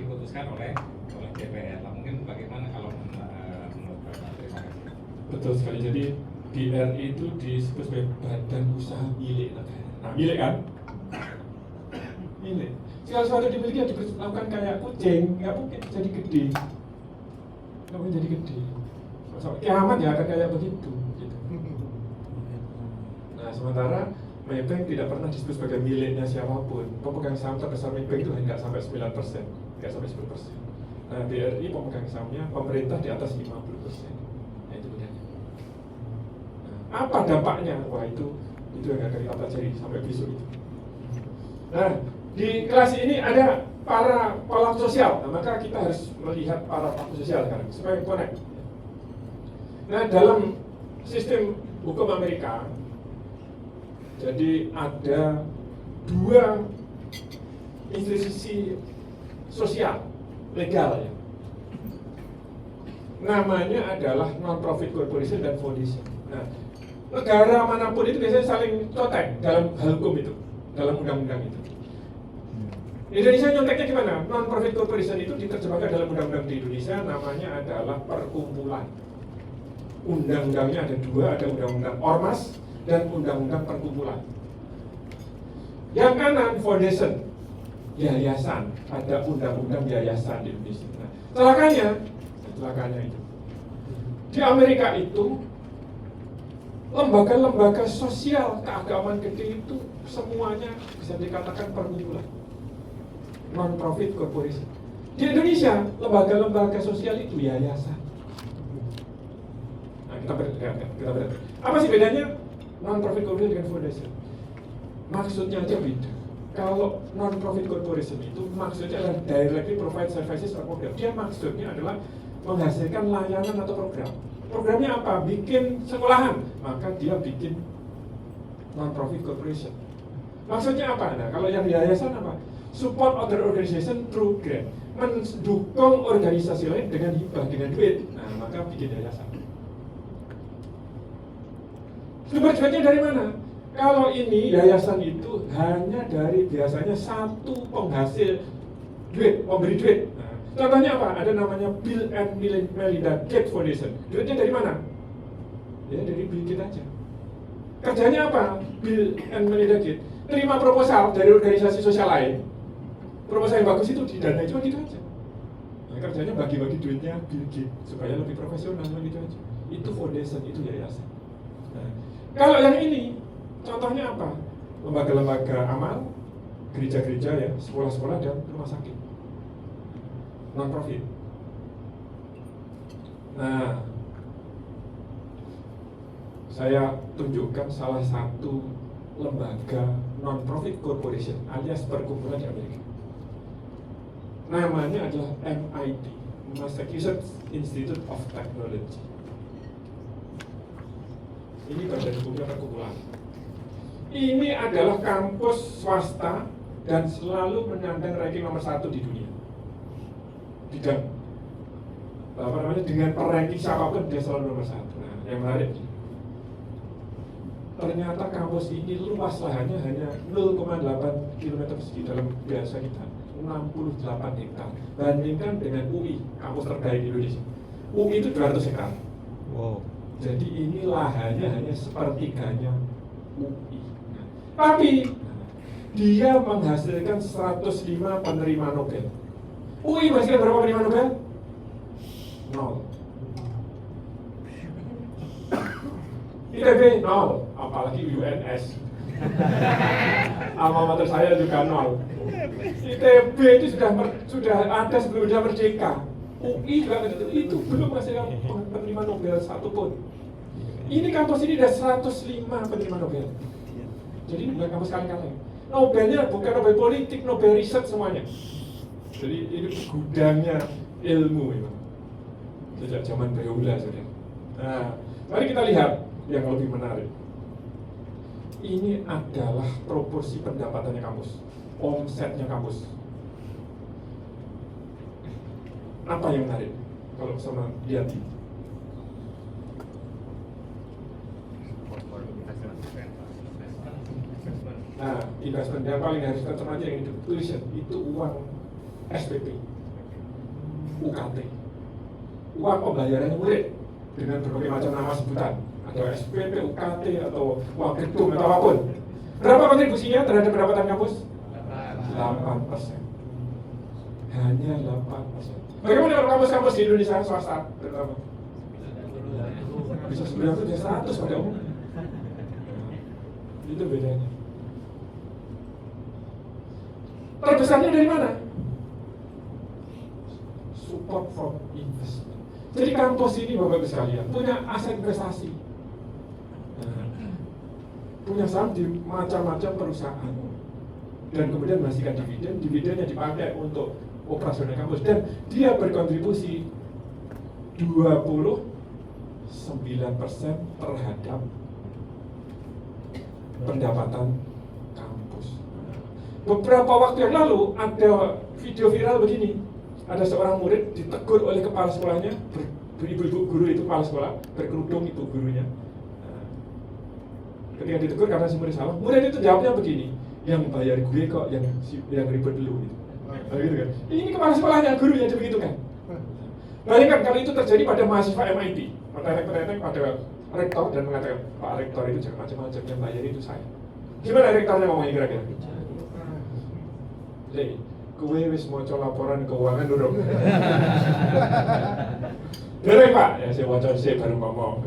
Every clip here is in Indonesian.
diputuskan oleh DPR. Nah, mungkin bagaimana kalau menurut Bapak? Terima kasih. Betul sekali. Jadi BRI itu disebut sebagai badan usaha milik negara. Nah, milik kan? Milik. Segala sesuatu dimiliki yang diperlakukan kayak kucing, nggak mungkin jadi gede. Nggak mungkin jadi gede. Sampai kiamat ya akan kayak begitu. Gitu. Nah, sementara Maybank tidak pernah disebut sebagai miliknya siapapun. Pemegang saham terbesar Maybank itu hanya sampai 9%, nggak sampai 10%. Nah, BRI pemegang sahamnya pemerintah di atas 50%. Nah, itu bedanya. Nah, apa dampaknya? Wah, itu yang akan kita pelajari sampai besok itu. Nah, di kelas ini ada para pelaku sosial. Nah, maka kita harus melihat para pelaku sosial sekarang supaya connect. Nah, dalam sistem hukum Amerika, jadi ada dua institusi sosial legal ya. Namanya adalah non-profit corporation dan foundation. Nah, negara manapun itu biasanya saling contek dalam hal hukum itu, dalam undang-undang itu. Indonesia nyonteknya gimana? Non-profit corporation itu diterjemahkan dalam undang-undang di Indonesia namanya adalah perkumpulan. Undang-undangnya ada dua, ada undang-undang ormas dan undang-undang perkumpulan. Yang kanan foundation, yayasan, ada undang-undang yayasan di Indonesia. Nah, celakanya itu di Amerika itu lembaga-lembaga sosial keagamaan gede itu semuanya bisa dikatakan perkumpulan, non-profit corporation. Di Indonesia lembaga-lembaga sosial itu yayasan. Nah, kita bedakan. Apa sih bedanya non-profit corporation dengan foundation? Maksudnya aja beda. Kalau non-profit corporation itu maksudnya adalah directly provide services or program. Dia maksudnya adalah menghasilkan layanan atau program. Programnya apa? Bikin sekolahan. Maka dia bikin non-profit corporation. Maksudnya apa? Nah, kalau yang yayasan apa? Support other organization through grant. Mendukung organisasi lain dengan hibah, dengan duit. Nah, maka bikin yayasan. Sumber duitnya dari mana? Kalau ini yayasan itu hanya dari biasanya satu penghasil duit, pemberi duit. Nah, contohnya apa? Ada namanya Bill and Melinda Gates Foundation. Duitnya dari mana? Ya dari Bill Gates aja. Kerjanya apa? Bill and Melinda Gates terima proposal dari organisasi sosial lain. Proposal yang bagus itu didanai, cuma gitu aja. Nah, kerjanya bagi-bagi duitnya Bill Gates supaya lebih profesional, gitu aja. Itu foundation, itu yayasan. Nah, kalau yang ini contohnya apa? Lembaga-lembaga amal, gereja-gereja ya, sekolah-sekolah dan rumah sakit. Non-profit. Nah, saya tunjukkan salah satu lembaga non-profit corporation alias perkumpulan di Amerika. Namanya adalah MIT, Massachusetts Institute of Technology. Ini badan hukumnya perkumpulan. Ini adalah kampus swasta dan selalu menyandang ranking nomor 1 di dunia. Bidang dengan ranking siapapun dia selalu nomor 1. Nah, yang menarik, ternyata kampus ini luas lahannya hanya 0,8 km persegi dalam biasa kita 68 hektar. Bandingkan dengan UI, kampus terbaik di Indonesia. UI itu 200 hektar. Wow. Jadi ini lahannya hanya sepertiganya UI. Tapi dia menghasilkan 105 penerima Nobel. UI menghasilkan berapa penerima Nobel? 0. ITB 0, apalagi UNS. Alma mater saya juga 0. ITB itu sudah ada sebelum dia merdeka. UI juga itu belum menghasilkan penerima Nobel satupun. Ini kampus ini ada 105 penerima Nobel. Jadi ini bukan kampus kaleng-kaleng. Nobelnya bukan Nobel politik, Nobel riset semuanya. Jadi ini gudangnya ilmu memang. Sejak zaman Behula saudara. Nah, mari kita lihat yang lebih menarik. Ini adalah proporsi pendapatannya kampus, omsetnya kampus. Apa yang menarik? Kalau sama lihat ini. Nah, investment yang paling harus kita cermati yang itu tuition, itu uang SPP. UKT, uang pembayaran murid dengan berbagai macam nama sebutan, atau SPP, UKT, atau uang gedung, atau apapun. Berapa kontribusinya terhadap pendapatan kampus? 8%. Hanya 8%. Bagaimana kalau kampus-kampus di Indonesia swasta terutama? Bisa 90 dan 100 pada umumnya. Itu bedanya. Terbesarnya dari mana? Support from investment. Jadi kampus ini Bapak Ibu sekalian punya aset investasi, punya saham di macam-macam perusahaan, dan kemudian menghasilkan dividen. Dividennya dipakai untuk operasional kampus, dan dia berkontribusi 29% terhadap pendapatan kampus. Beberapa waktu yang lalu ada video viral begini. Ada seorang murid ditegur oleh kepala sekolahnya, ibu-ibu guru itu kepala sekolah, berkerudung itu gurunya. Ketika ditegur karena si murid salah, murid itu jawabnya begini, yang bayar gue kok, yang ribet dulu gitu. Gitu kan. Ini kepala sekolahnya, gurunya aja begitu kan. Bayangkan kalau itu terjadi pada mahasiswa MIT, menetek-netek pada rektor dan mengatakan, Pak Rektor itu jangan macam-macam, yang bayar itu saya. Gimana rektornya ngomongnya kira-kira? Jadi, gue wis maca laporan keuangan durung. Dereng Pak, ya saya baca sih baru ngomong.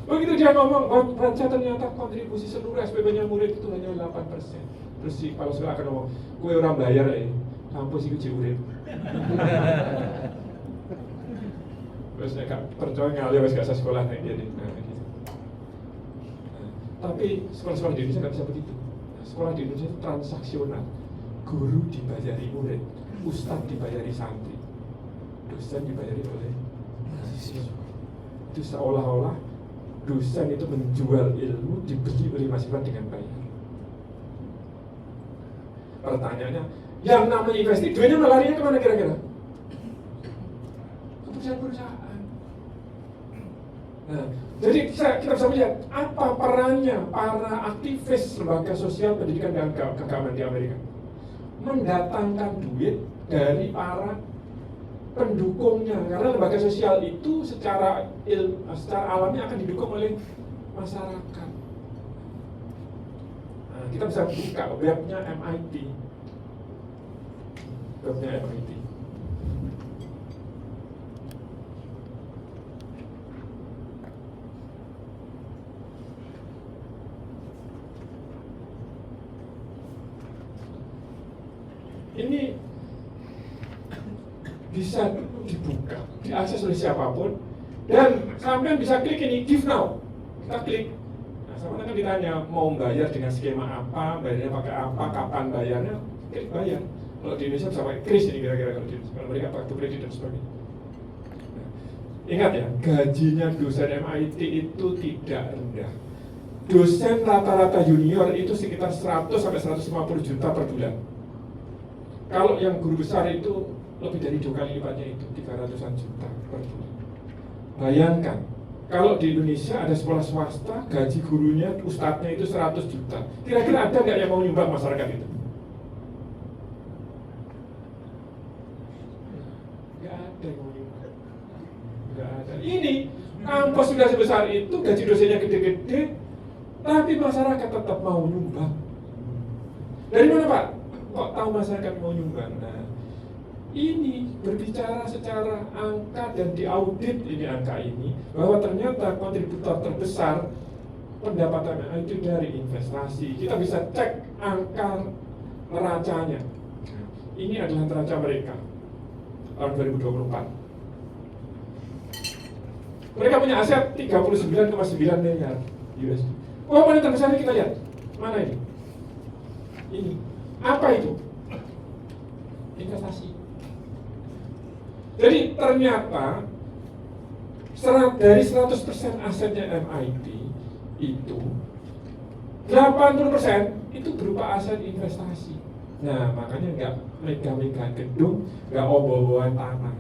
Begitu dia ngomong, baca ternyata kontribusi seluruh SPP-nya murid itu hanya 8%. Terus si kepala sekolah akan ngomong, gue orang bayar kampus itu ciurit. Terus saya gak percaya ngalih wis gak usah sekolah naik dia gitu. Tapi sekolah-sekolah di Indonesia gak bisa begitu. Sekolah di Indonesia itu transaksional. Guru dibayari murid, ustadz dibayari santri, dosen dibayari oleh mahasiswa. Itu seolah-olah dosen itu menjual ilmu, dibeli oleh mahasiswa dengan bayar. Pertanyaannya, yang namanya investasi, duitnya melarinya kemana kira-kira? Ke perusahaan-perusahaan. Nah, jadi kita bisa melihat apa perannya para aktivis lembaga sosial pendidikan dan keagamaan di Amerika. Mendatangkan duit dari para pendukungnya, karena lembaga sosial itu secara alami akan didukung oleh masyarakat. Nah, kita bisa buka webnya MIT, Ini bisa dibuka, diakses oleh siapapun, dan sampai bisa klik ini, give now. Kita klik. Nah, sama kan ditanya mau bayar dengan skema apa, bayarnya pakai apa, kapan bayarnya, klik bayar. Kalau di Indonesia bisa pakai kris ini kira-kira, kalau mereka kartu kredit dan sebagainya. Nah, ingat ya, gajinya dosen MIT itu tidak rendah. Dosen rata-rata junior itu sekitar 100 sampai 150 juta per bulan. Kalau yang guru besar itu lebih dari 2 kali lipatnya itu, 300-an juta per bulan. Bayangkan, kalau di Indonesia ada sekolah swasta, gaji gurunya, ustadznya itu 100 juta. Kira-kira ada nggak yang mau nyumbang masyarakat itu? Nggak ada yang mau nyumbang. Nggak ada. Ini, kampus sudah sebesar itu, gaji dosennya gede-gede, tapi masyarakat tetap mau nyumbang. Dari mana Pak? Kok tahu masyarakat mau nyumbang? Nah, ini berbicara secara angka dan diaudit ini angka ini, bahwa ternyata kontributor terbesar pendapatan itu dari investasi. Kita bisa cek angka neracanya. Ini adalah neraca mereka tahun 2024. Mereka punya aset 39,9 miliar USD. Oh, mana terbesar kita lihat? Mana ini? Ini. Apa itu? Investasi. Jadi ternyata dari 100% asetnya MIT itu 80% itu berupa aset investasi. Nah, makanya nggak mega-mega gedung, nggak oboh-obohan tanah.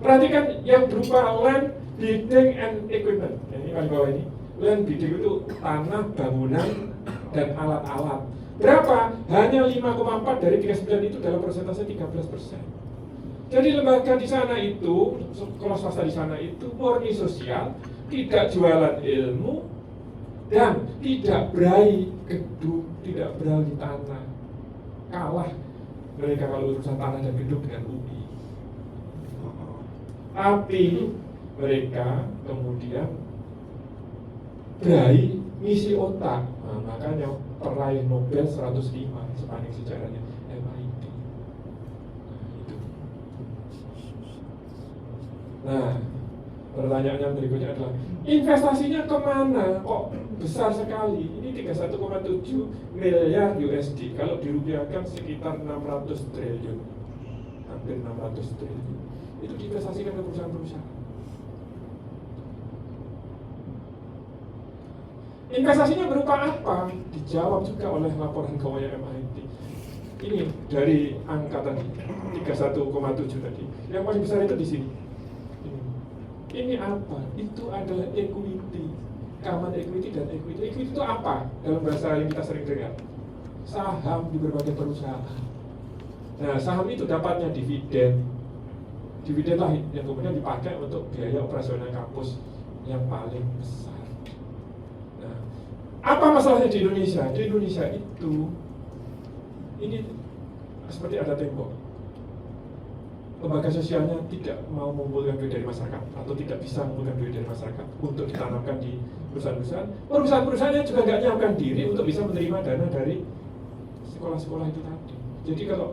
Perhatikan yang berupa land, building, and equipment. Ini paling bawah ini. Land, building itu tanah, bangunan, dan alat-alat. Berapa? Hanya 5,4 dari 39 itu dalam persentase 13%. Jadi lembaga di sana itu, sekolah swasta di sana itu murni sosial, tidak jualan ilmu, dan tidak berai gedung, tidak berai tanah. Kalah mereka kalau urusan tanah dan gedung dengan UI. Tapi mereka kemudian berai misi otak. Nah, makanya peraih Nobel 105 sepanjang sejarahnya MIT. Nah, pertanyaan yang berikutnya adalah investasinya kemana? Kok besar sekali? Ini 31,7 miliar USD. Kalau dirupiahkan sekitar 600 triliun, hampir 600 triliun. Itu diinvestasikan ke perusahaan-perusahaan. Investasinya berupa apa? Dijawab juga oleh laporan keuangan MIT. Ini dari angka tadi 31,7 tadi. Yang paling besar itu di sini. Ini apa? Itu adalah equity, common equity dan equity. Equity itu apa? Dalam bahasa yang kita sering dengar, saham di berbagai perusahaan. Nah, saham itu dapatnya dividen. Dividen lah yang kemudian dipakai untuk biaya operasional kampus yang paling besar. Nah, apa masalahnya di Indonesia? Di Indonesia itu ini seperti ada tembok. Lembaga sosialnya tidak mau mengumpulkan duit dari masyarakat atau tidak bisa mengumpulkan duit dari masyarakat untuk ditanamkan di perusahaan-perusahaan. Perusahaan-perusahaannya juga nggak nyiapkan diri untuk bisa menerima dana dari sekolah-sekolah itu tadi. Jadi kalau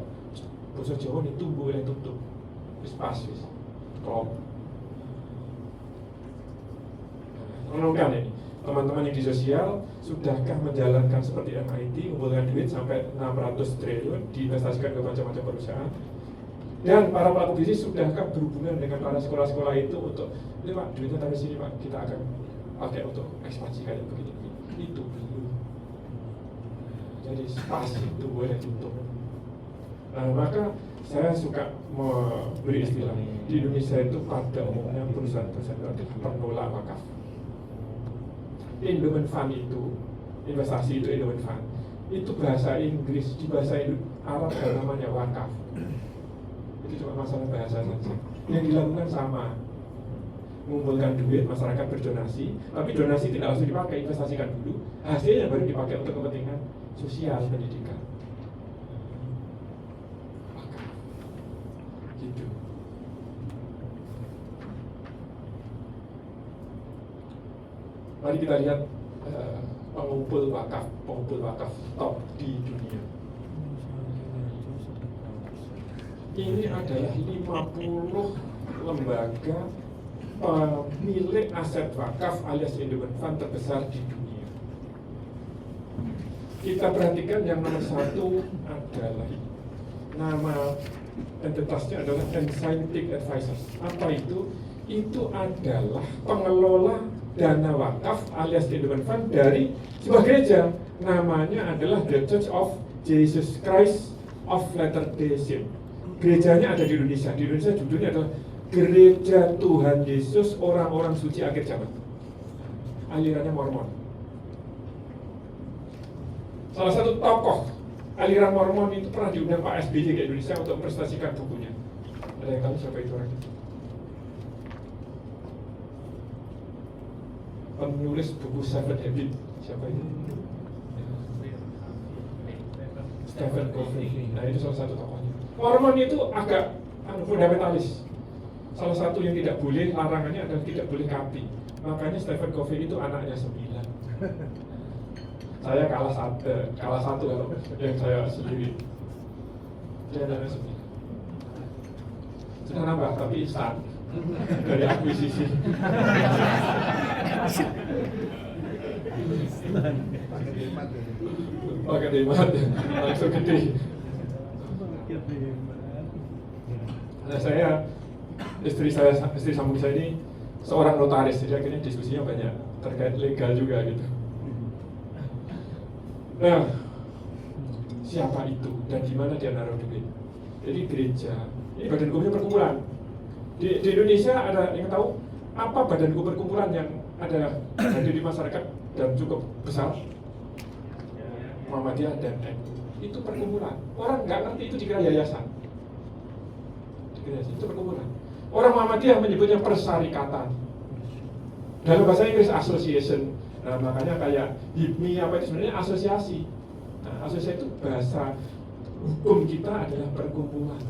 bahasa Jawa ini tumbuh oleh tutup, pas, klop. Renungkan ini, teman-teman yang di sosial sudahkah menjalankan seperti MIT, mengumpulkan duit sampai 600 triliun diinvestasikan ke macam-macam perusahaan? Dan para pelaku bisnis sudahkah berhubungan dengan para sekolah-sekolah itu untuk, ini Pak, duitnya taruh sini Pak, kita akan pakai untuk ekspansi kayak begini. Itu belum. Jadi pas itu boleh tutup. Nah, maka saya suka memberi istilah di Indonesia itu pada umumnya perusahaan-perusahaan itu penolak wakaf. Endowment fund itu, investasi itu endowment fund. Itu bahasa Inggris, di bahasa Arab ada namanya wakaf. Itu cuma masalah bahasa saja. Yang dilakukan sama, mengumpulkan duit, masyarakat berdonasi, tapi donasi tidak langsung dipakai, investasikan dulu, hasilnya baru dipakai untuk kepentingan sosial, pendidikan. Maka, gitu. Mari kita lihat pengumpul wakaf top di dunia. Ini adalah 50 lembaga pemilik aset wakaf alias endowment fund terbesar di dunia. Kita perhatikan yang nomor 1 adalah nama entitasnya adalah Scientific Advisors. Apa itu? Itu adalah pengelola dana wakaf alias endowment fund dari sebuah gereja. Namanya adalah The Church of Jesus Christ of Latter-day Saints. Gerejanya ada di Indonesia. Di Indonesia judulnya adalah Gereja Tuhan Yesus Orang-orang Suci Akhir Zaman. Alirannya Mormon. Salah satu tokoh aliran Mormon itu pernah diundang Pak SBY ke Indonesia untuk mempresentasikan bukunya. Ada yang tahu siapa itu orang itu? Penulis buku Seven Habits. Siapa itu? Stephen Covey. Nah, itu salah satu tokohnya. Mormon itu agak fundamentalis. Salah satu yang tidak boleh, larangannya adalah tidak boleh kapi. Makanya Stephen Covey itu anaknya 9. Saya kalah satu kalau yang saya sendiri. Dia anaknya 9. Sudah nambah, tapi instan dari akuisisi. Pakai demat, langsung gede. Nah, istri sambung saya ini seorang notaris, jadi akhirnya diskusinya banyak terkait legal juga gitu. Nah, siapa itu dan di mana dia naruh duit? Jadi gereja, ini badan hukumnya perkumpulan. Di Indonesia ada yang tahu apa badan hukum perkumpulan yang ada di masyarakat dan cukup besar? Muhammadiyah dan NU. Itu perkumpulan. Orang nggak ngerti itu dikira yayasan. Itu perkumpulan. Orang Muhammadiyah menyebutnya persyarikatan. Dalam bahasa Inggris association. Nah, makanya kayak HIPMI apa itu sebenarnya asosiasi. Nah, asosiasi itu bahasa hukum kita adalah perkumpulan.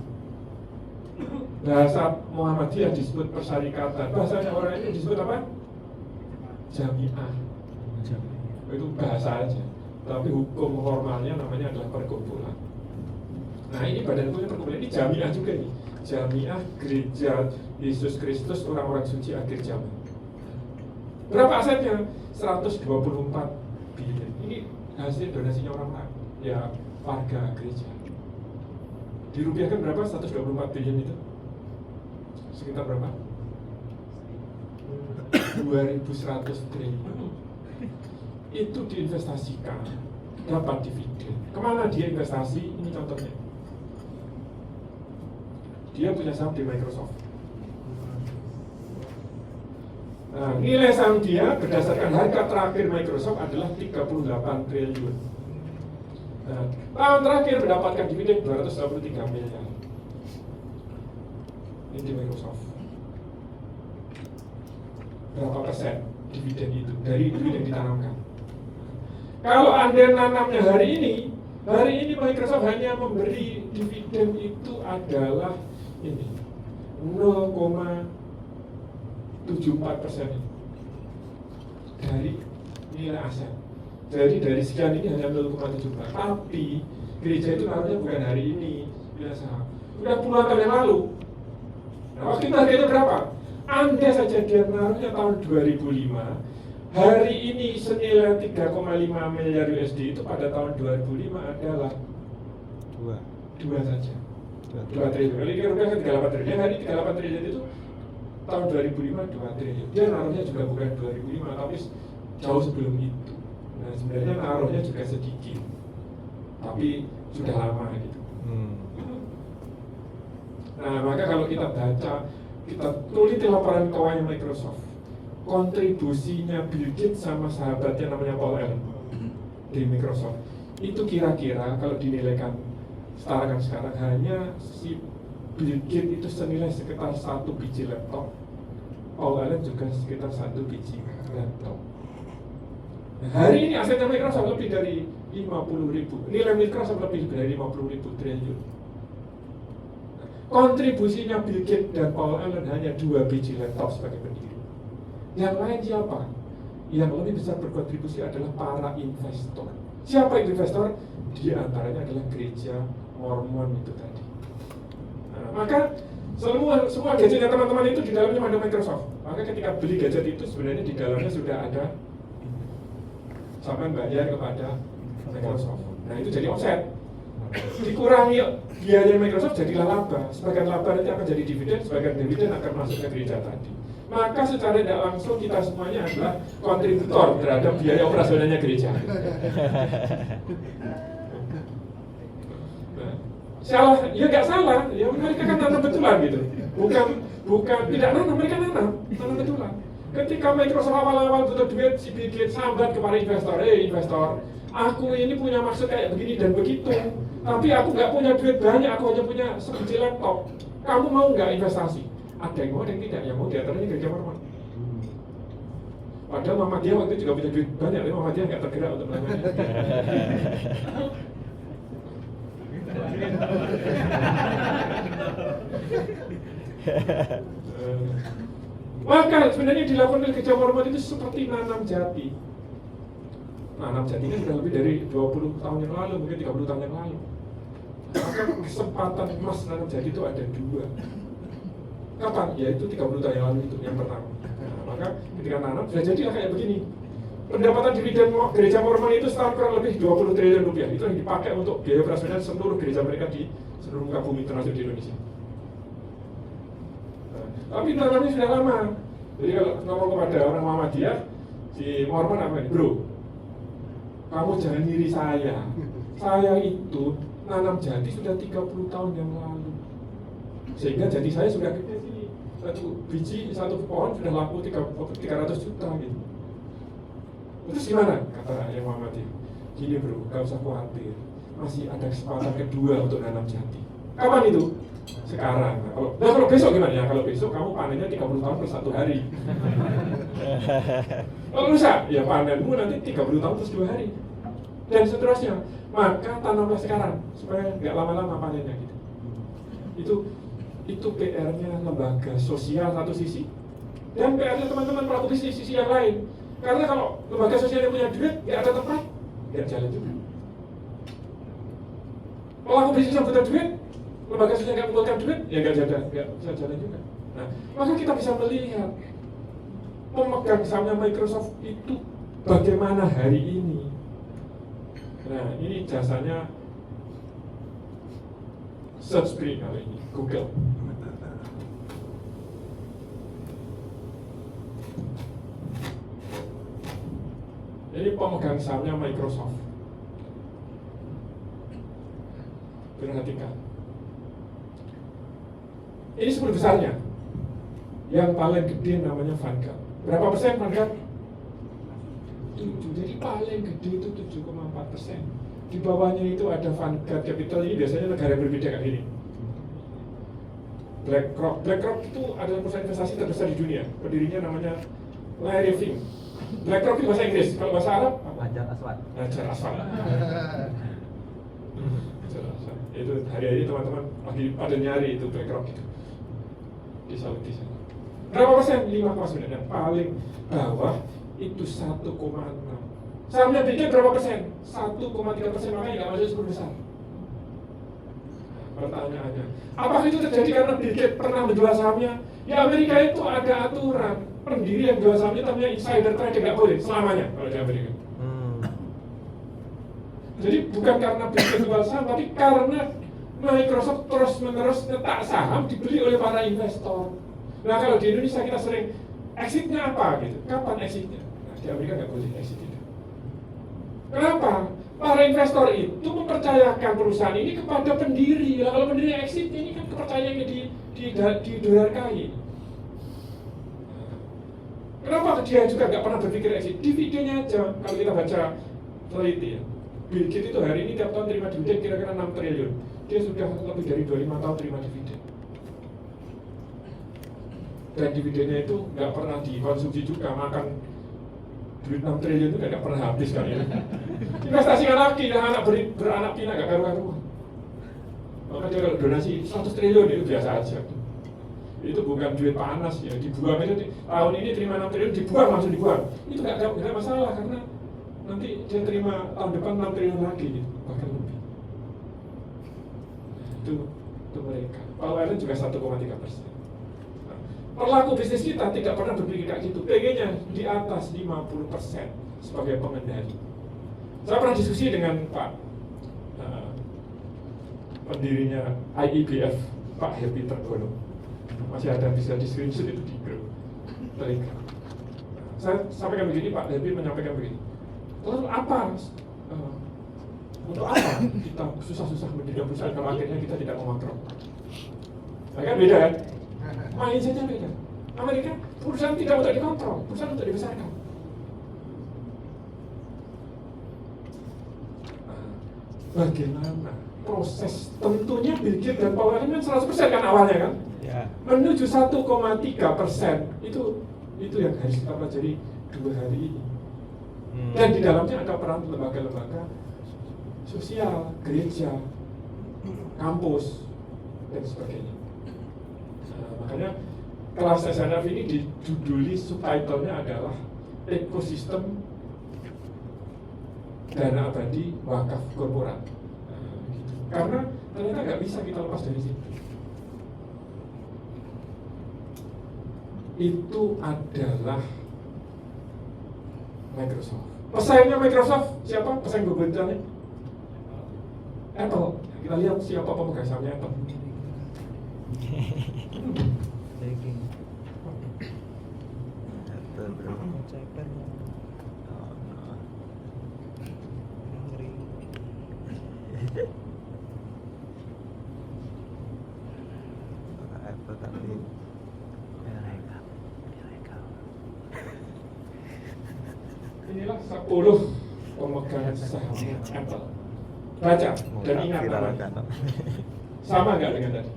Bahasa Muhammadiyah disebut persyarikatan. Bahasanya orang ini disebut apa? Jamiah. Itu bahasa aja. Tapi hukum formalnya namanya adalah perkumpulan. Nah, ini badan hukumnya perkumpulan. Ini jamiah juga nih. Jamiah Gereja Yesus Kristus Orang-orang Suci Akhir Zaman. Berapa asetnya? 124 bilion. Ini hasil donasinya orang-orang, ya warga gereja. Dirupiahkan berapa? 124 bilion itu? Sekitar berapa? 2.100 triliun. Itu diinvestasikan, dapat dividen. Kemana dia investasi? Ini contohnya. Dia punya saham di Microsoft. Nah, nilai saham dia berdasarkan harga terakhir Microsoft adalah 38 triliun. Nah, tahun terakhir mendapatkan dividen 223 miliar. Ini di Microsoft. Berapa persen dividen itu dari dividen ditanamkan? Kalau Anda nanamnya hari ini Microsoft hanya memberi dividen itu adalah ini 0,74% dari nilai aset. Jadi dari sekian ini hanya 0,74. Tapi gereja itu naruhnya bukan hari ini, biasa. Sudah puluhan tahun yang lalu. Nah, waktu itu harganya berapa? Anda saja dia naruhnya tahun 2005. Hari ini senilai 3,5 miliar USD itu pada tahun 2005 adalah 2 saja. 2 triliun. Kalau ini rupiah kan 38 triliun. Hari 38 triliun itu tahun 2005 2 triliun. Dia naruhnya juga bukan 2005 tapi jauh sebelum itu. Nah, sebenarnya naruhnya juga sedikit. Tapi sudah lama gitu. Nah, maka kalau kita baca, kita teliti laporan keuangan Microsoft, kontribusinya Bill Gates sama sahabatnya namanya Paul Allen di Microsoft itu kira-kira kalau dinilaikan sekarang hanya si Bill Gates itu senilai sekitar 1 biji laptop, Paul Allen juga sekitar 1 biji laptop. Nah, hari ini asetnya Microsoft lebih dari 50.000, nilai Microsoft lebih dari 50.000 triliun. Kontribusinya Bill Gates dan Paul Allen hanya 2 biji laptop sebagai pendiri. Yang lain siapa? Yang lebih besar berkontribusi adalah para investor. Siapa investor? Di antaranya adalah gereja Mormon itu tadi. Nah, maka semua gadgetnya teman-teman itu di dalamnya ada Microsoft. Maka ketika beli gadget itu sebenarnya di dalamnya sudah ada sampai bayar kepada Microsoft. Nah, itu jadi offset. Dikurangi biaya Microsoft jadilah laba. Sebagian laba nanti akan jadi dividen, sebagian dividen akan masuk ke gereja tadi. Maka secara tidak langsung kita semuanya adalah kontributor terhadap biaya operasionalnya gereja. Nah, salah? Ya nggak salah. Ya mereka kan nanam betulan gitu. Bukan tidak nanam, mereka nanam betulan. Ketika Microsoft awal-awal butuh duit, si Bill Gates sambat kepada investor, investor, aku ini punya maksud kayak begini dan begitu, tapi aku nggak punya duit banyak, aku hanya punya sebiji laptop. Kamu mau nggak investasi? Ada yang mau, ada yang tidak. Yang mau diantaranya gereja Mormon. Padahal Muhammadiyah waktu itu juga punya duit banyak, tapi Muhammadiyah nggak tergerak untuk melakukannya. Maka sebenarnya dilakukan oleh gereja Mormon itu seperti nanam jati. Nanam jati kan sudah lebih dari 20 tahun yang lalu, mungkin 30 tahun yang lalu. Maka kesempatan emas nanam jati itu ada 2. Kapan? Ya itu 30 tahun yang lalu itu yang pertama. Nah, maka ketika nanam sudah jadilah kayak begini. Pendapatan dividen gereja Mormon itu setahun kurang lebih 20 triliun rupiah. Itu yang dipakai untuk biaya operasional seluruh gereja mereka di seluruh muka bumi termasuk di Indonesia. Nah, tapi nanamnya sudah lama. Jadi kalau ngomong kepada orang Muhammadiyah, si Mormon apa ini? Bro, kamu jangan ngiri saya. Saya itu nanam jati sudah 30 tahun yang lalu. Sehingga jati saya sudah gede sini. Satu pohon sudah laku 300 juta gitu. Terus gimana? Kata yang Muhammadiyah. gini bro, gak usah khawatir, masih ada kesempatan kedua untuk nanam jati. Kapan itu? Sekarang. Kalau besok gimana ya? Kalau besok kamu panennya 30 tahun per 1 hari. Kalau lusa, ya panenmu nanti 30 tahun plus 2 hari. Dan seterusnya. Maka tanamlah sekarang supaya nggak lama-lama panennya gitu. Itu PR-nya lembaga sosial satu sisi, dan PR-nya teman-teman pelaku bisnis sisi yang lain. Karena kalau lembaga sosial yang punya duit, nggak ada tempat, nggak jalan juga. Pelaku bisnis yang butuh duit, lembaga sosial nggak mengumpulkan duit, ya nggak bisa jalan juga. Nah, maka kita bisa melihat pemegang sahamnya Microsoft itu bagaimana hari ini. Nah, ini jasanya search screen kali ini, Google. Ini pemegang sahamnya Microsoft. Perhatikan. Ini 10 besarnya. Yang paling gede namanya Vanguard. Berapa persen Vanguard? 7. Jadi paling gede itu 7,4%. Di bawahnya itu ada Vanguard Capital. Ini biasanya negara yang berbeda kayak ini. BlackRock. BlackRock itu adalah perusahaan investasi terbesar di dunia. Pendirinya namanya Larry Fink. BlackRock itu bahasa Inggris. Kalau bahasa Arab apa? Hajar Aswad. Hajar Aswad. Itu hari-hari teman-teman lagi pada nyari itu BlackRock itu di Saudi sana. Berapa persen? 5,9. Yang paling bawah itu 1,6. Sahamnya Bill Gates berapa persen? 1,3%, makanya nggak masuk 10 besar. Pertanyaannya, apakah itu terjadi karena Bill Gates pernah menjual sahamnya? Ya, Amerika itu ada aturan, pendiri yang jual sahamnya namanya insider trading, nggak boleh selamanya kalau di Amerika. Jadi bukan karena Bill Gates jual saham, tapi karena Microsoft terus-menerus nyetak saham dibeli oleh para investor. Nah, kalau di Indonesia kita sering exitnya apa gitu? Kapan exitnya? Nah, di Amerika nggak boleh exit itu. Kenapa? Para investor itu mempercayakan perusahaan ini kepada pendiri. Nah, kalau pendiri exit ini kan kepercayaannya didorarkai. Kenapa dia juga nggak pernah berpikir exit? Dividennya aja. Kalau kita baca teliti ya, Bill Gates itu hari ini tiap tahun terima dividen kira-kira 6 triliun. Dia sudah lebih dari 25 tahun terima dividen. Dan dividennya itu nggak pernah dikonsumsi juga, makan duit 6 triliun itu nggak pernah habis kan ya. Investasikan lagi, dan anak beranak pinak nggak karuan. Maka dia kalau donasi 100 triliun itu biasa aja. Itu bukan duit panas ya, dibuang itu tahun ini terima 6 triliun, dibuang langsung dibuang. Itu nggak masalah karena nanti dia terima tahun depan 6 triliun lagi gitu, bahkan lebih. Itu mereka. Paul Allen juga 1,3%. Pelaku bisnis kita tidak pernah berpikir kayak gitu, pengennya di atas 50% sebagai pengendali. Saya pernah diskusi dengan Pak pendirinya IEBF, Pak Happy Tergono. Masih ada, bisa di screenshot itu di grup Telegram. Saya sampaikan begini, Pak Happy menyampaikan begini. Lalu apa? Untuk apa kita susah-susah mendirikan perusahaan kalau akhirnya kita tidak mengontrol? Nah, kan beda kan? Mindsetnya beda. Amerika, perusahaan tidak untuk dikontrol, perusahaan untuk dibesarkan. Bagaimana proses? Tentunya Bill Gates dan Paul Allen kan 100% kan awalnya kan? Ya. Menuju 1,3% itu yang harus kita pelajari 2 hari ini. Dan di dalamnya ada peran lembaga-lembaga sosial, gereja, kampus, dan sebagainya. Makanya kelas SNF ini dijuduli subtitlenya adalah ekosistem dana abadi wakaf korporat. Gitu. Karena ternyata nggak bisa kita lepas dari situ. Itu adalah Microsoft. Pesaingnya Microsoft siapa? Pesaing bebentanya? Apple. Kita lihat siapa pemegang sahamnya Apple. Inilah 10 pemegang saham Apple. Baca dan ingat namanya. Sama nggak dengan tadi?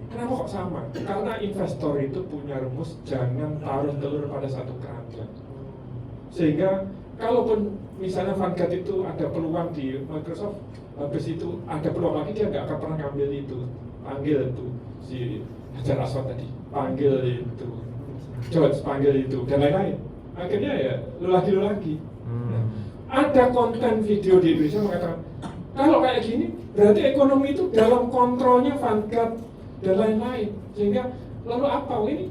Kenapa kok sama? Karena investor itu punya rumus jangan taruh telur pada satu keranjang. Sehingga kalaupun misalnya Vanguard itu ada peluang di Microsoft, habis itu ada peluang lagi, dia nggak akan pernah ngambil itu. Panggil itu si Hajar Aswad tadi, panggil itu George, panggil itu dan lain-lain. Akhirnya ya lu lagi. Nah, ada konten video di Indonesia mengatakan kalau kayak gini berarti ekonomi itu dalam kontrolnya Vanguard dan lain-lain, sehingga lalu apa ini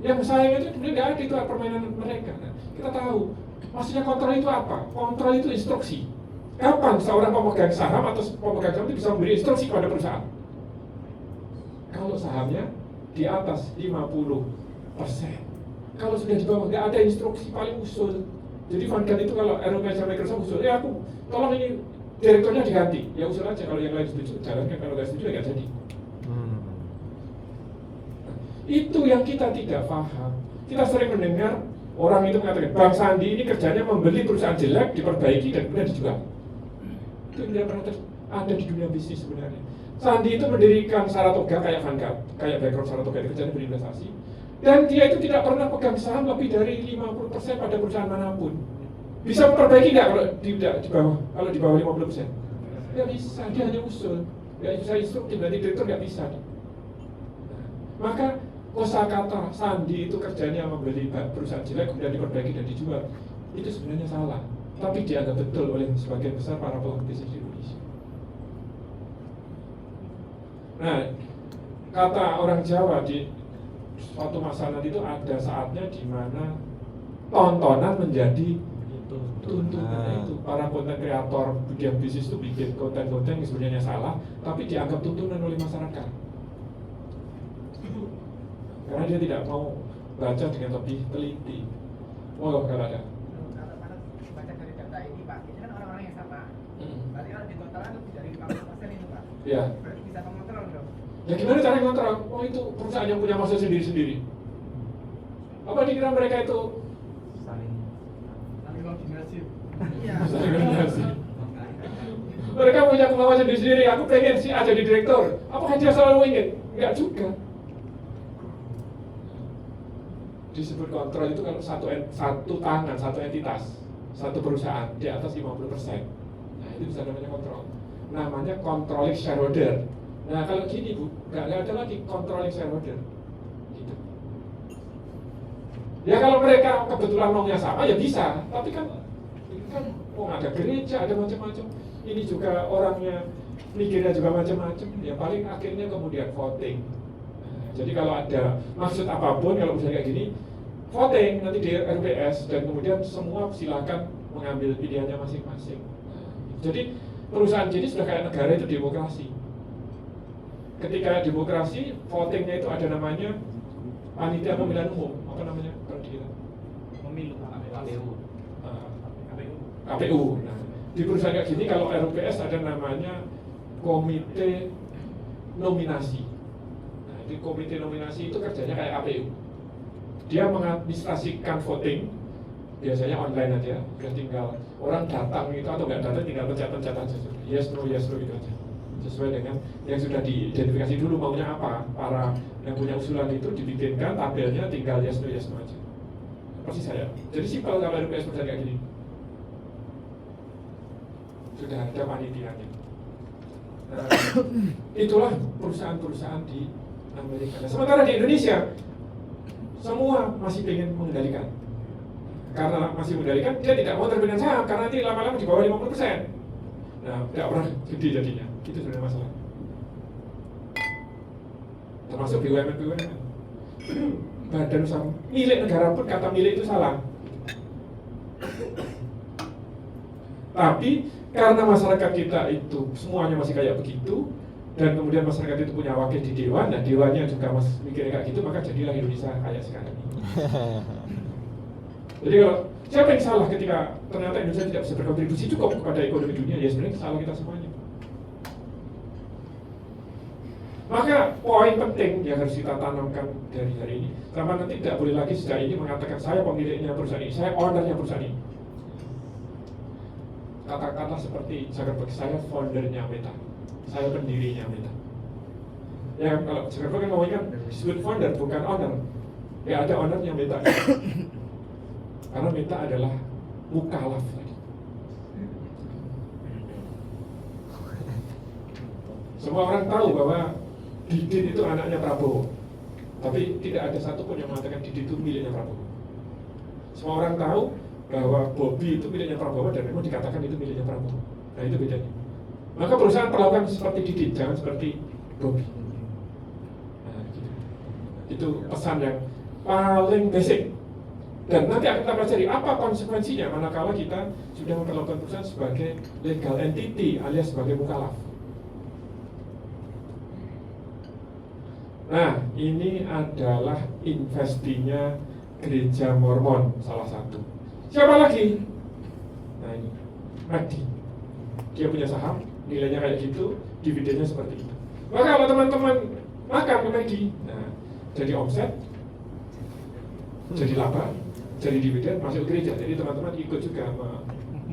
yang sayang itu sebenarnya nggak ada, itu permainan mereka. Nah, kita tahu maksudnya kontrol itu apa? Kontrol itu instruksi. Kapan seorang pemegang saham atau pemegang saham itu bisa memberi instruksi kepada perusahaan? Kalau sahamnya di atas 50%. Kalau sudah di bawah nggak ada instruksi, paling usul. Jadi Vanguard itu kalau Eropa sama Microsoft usul, aku tolong ini direkturnya diganti, ya usul aja. Kalau yang lain setuju jalankan, kalau nggak setuju ya nggak jadi. Itu yang kita tidak paham. Kita sering mendengar orang itu mengatakan Bang Sandi ini kerjanya membeli perusahaan jelek, diperbaiki dan kemudian dijual. Itu tidak pernah ada di dunia bisnis sebenarnya. Sandi itu mendirikan Saratoga kayak Vanguard, kayak background Saratoga, itu kerjanya berinvestasi. Dan dia itu tidak pernah pegang saham lebih dari 50% pada perusahaan manapun. Bisa memperbaiki nggak kalau di bawah 50%? Nggak bisa, dia hanya usul. Nggak bisa instruktif, nanti direktur nggak bisa. Maka kosakata Sandi itu kerjanya membeli perusahaan jelek kemudian diperbaiki dan dijual, itu sebenarnya salah, tapi dianggap betul oleh sebagian besar para pelaku bisnis di Indonesia. Nah, kata orang Jawa di suatu masa nanti itu ada saatnya di mana tontonan menjadi tuntunan. Itu para konten kreator bidang bisnis itu bikin konten-konten yang sebenarnya salah, tapi dianggap tuntunan oleh masyarakat. Karena dia tidak mau baca dengan lebih teliti. Oh, kalau ada. Kalau baca dari data ini Pak, ini kan orang-orang yang sama. Berarti kalau di total lebih dari 50% itu Pak. Iya. Berarti bisa mengontrol dong. Ya gimana cara ngontrol? Oh itu perusahaan yang punya maksud sendiri-sendiri. Apa dikira mereka itu Saling koordinasi. Iya. saling koordinasi? Mereka punya kemauan sendiri-sendiri. Aku pengen sih ada di direktur. Apakah dia selalu ingin? Enggak juga. Disebut kontrol itu kalau satu tangan, satu entitas, satu perusahaan di atas 50%. Nah itu bisa namanya kontrol. Namanya controlling shareholder. Nah kalau gini Bu, nggak ada lagi controlling shareholder. Gitu. Ya kalau mereka kebetulan maunya sama ya bisa, tapi kan ada gereja, ada macam-macam. Ini juga orangnya mikirnya juga macam-macam. Ya paling akhirnya kemudian voting. Jadi kalau ada maksud apapun, kalau misalnya kayak gini, voting nanti di RPS dan kemudian semua silakan mengambil pilihannya masing-masing. Jadi perusahaan jadi sudah kayak negara itu demokrasi. Ketika demokrasi, votingnya itu ada namanya panitia pemilihan umum, apa namanya kalau di kita? Pemilu, KPU. Nah, di perusahaan kayak gini kalau RPS ada namanya komite nominasi. Di komite nominasi itu kerjanya kayak KPU. Dia mengadministrasikan voting, biasanya online aja, udah tinggal orang datang itu atau nggak datang tinggal pencet-pencet aja, yes no gitu aja, sesuai dengan yang sudah diidentifikasi dulu maunya apa. Para yang punya usulan itu dibikinkan tabelnya, tinggal yes no aja. Persis saya. Jadi simpel kalau RPS perusahaan kayak gini. Sudah ada panitianya. Nah, itulah perusahaan-perusahaan di Amerika. Nah, sementara di Indonesia semua masih ingin mengendalikan. Karena masih mengendalikan, dia tidak mau terbitkan saham karena nanti lama-lama di bawah 50%. Nah, tidak pernah gede jadinya. Itu sebenarnya masalah. Termasuk BUMN. Badan usaha milik negara pun kata milik itu salah. Tapi karena masyarakat kita itu semuanya masih kayak begitu, dan kemudian masyarakat itu punya wakil di dewan, dan dewannya juga masih mikirnya kayak gitu, maka jadilah Indonesia kayak sekarang ini. Jadi kalau siapa yang salah ketika ternyata Indonesia tidak bisa berkontribusi cukup kepada ekonomi dunia, ya sebenarnya salah kita semuanya. Maka poin penting yang harus kita tanamkan dari hari ini, sama nanti tidak boleh lagi sejak ini mengatakan saya pemiliknya perusahaan ini, saya ownernya perusahaan ini. Kata-kata seperti Zuckerberg, saya foundernya Meta, saya pendirinya Meta. Ya kalau Zuckerberg kan ngomongnya kan disebut founder bukan owner. Ya ada ownernya Meta. Karena Meta adalah mukalaf tadi. Semua orang tahu bahwa Didit itu anaknya Prabowo, tapi tidak ada satupun yang mengatakan Didit itu miliknya Prabowo. Semua orang tahu bahwa Bobby itu miliknya Prabowo dan memang dikatakan itu miliknya Prabowo. Nah itu bedanya. Maka perusahaan perlakukan seperti Didit, jangan seperti Bobby. Nah, gitu. Itu pesan yang paling basic. Dan nanti akan kita pelajari apa konsekuensinya manakala kita sudah memperlakukan perusahaan sebagai legal entity alias sebagai mukalaf. Nah, ini adalah investinya Gereja Mormon salah satu. Siapa lagi? Nah ini, McD. Dia punya saham, nilainya kayak gitu, dividennya seperti itu. Maka kalau teman-teman makan ke McD, nah jadi omset, jadi laba, jadi dividen, masuk gereja. Jadi teman-teman ikut juga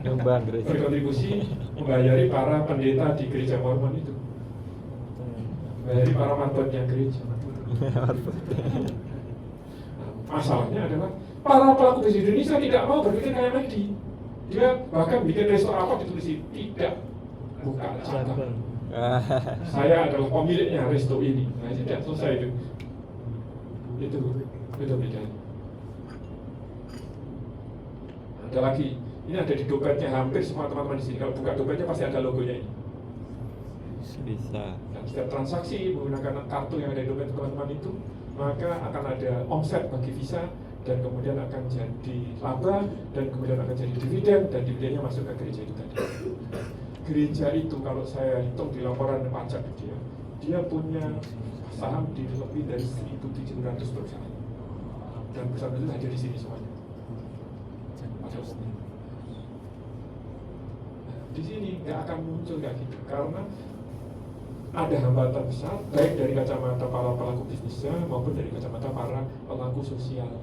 berkontribusi membayari para pendeta di Gereja Mormon itu. Dari para marbotnya gereja. Masalahnya adalah para pelaku bisnis Indonesia tidak mau berpikir kayak McD. Dia bahkan bikin restoran apa ditulis tidak buka catatan. Saya adalah pemiliknya resto ini. Nah tidak selesai itu. Itu bedanya. Ada lagi. Ini ada di dompetnya hampir semua teman-teman di sini. Kalau buka dompetnya pasti ada logonya ini. Bisa. Dan setiap transaksi menggunakan kartu yang ada di dompet teman-teman itu, maka akan ada omset bagi Visa dan kemudian akan jadi laba dan kemudian akan jadi dividen dan dividennya masuk ke gereja itu tadi. Gereja itu kalau saya hitung di laporan pajak dia punya saham di lebih dari 1.700 perusahaan dan perusahaan itu hadir di sini semuanya. Di sini nggak akan muncul kayak gitu karena ada hambatan besar baik dari kacamata para pelaku bisnisnya maupun dari kacamata para pelaku sosialnya.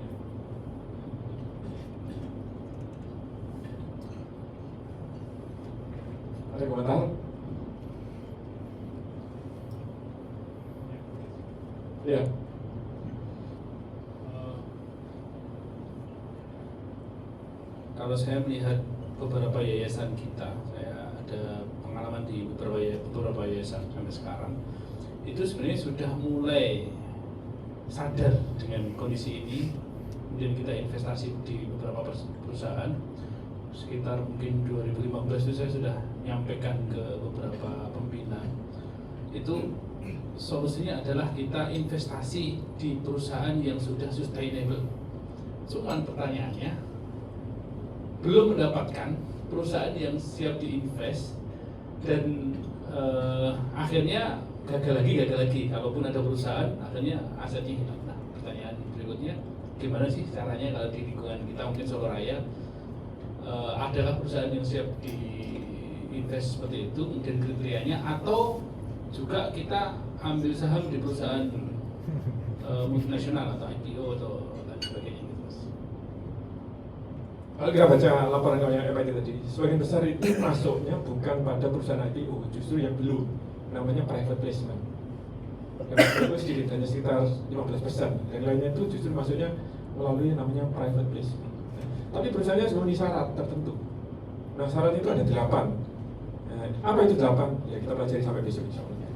Ada komentar? Ya. Kalau saya melihat beberapa yayasan kita, saya ada pengalaman di beberapa yayasan sampai sekarang, itu sebenarnya sudah mulai sadar dengan kondisi ini. Kemudian kita investasi di beberapa perusahaan. Sekitar mungkin 2015 itu saya sudah menyampaikan ke beberapa pembina. Itu solusinya adalah kita investasi di perusahaan yang sudah sustainable. Cuman pertanyaannya, belum mendapatkan perusahaan yang siap diinvest dan akhirnya gagal lagi. Kalaupun ada perusahaan, akhirnya asetnya hilang. Nah, pertanyaan berikutnya, gimana sih caranya kalau di lingkungan kita mungkin Solo Raya adalah perusahaan yang siap diinvest seperti itu, mungkin kriterianya, atau juga kita ambil saham di perusahaan multinasional atau IPO atau lain sebagainya gitu, Mas. Kalau kita baca laporan yang FIT tadi, sebagian besar itu masuknya bukan pada perusahaan IPO, justru yang belum, namanya private placement. Yang itu sedikit, hanya sekitar 15%, yang lainnya itu justru masuknya melalui namanya private placement. Tapi perusahaannya harus memenuhi syarat tertentu. Nah syarat itu ada 8. Nah, apa itu 8? Ya kita pelajari sampai besok insya Allah.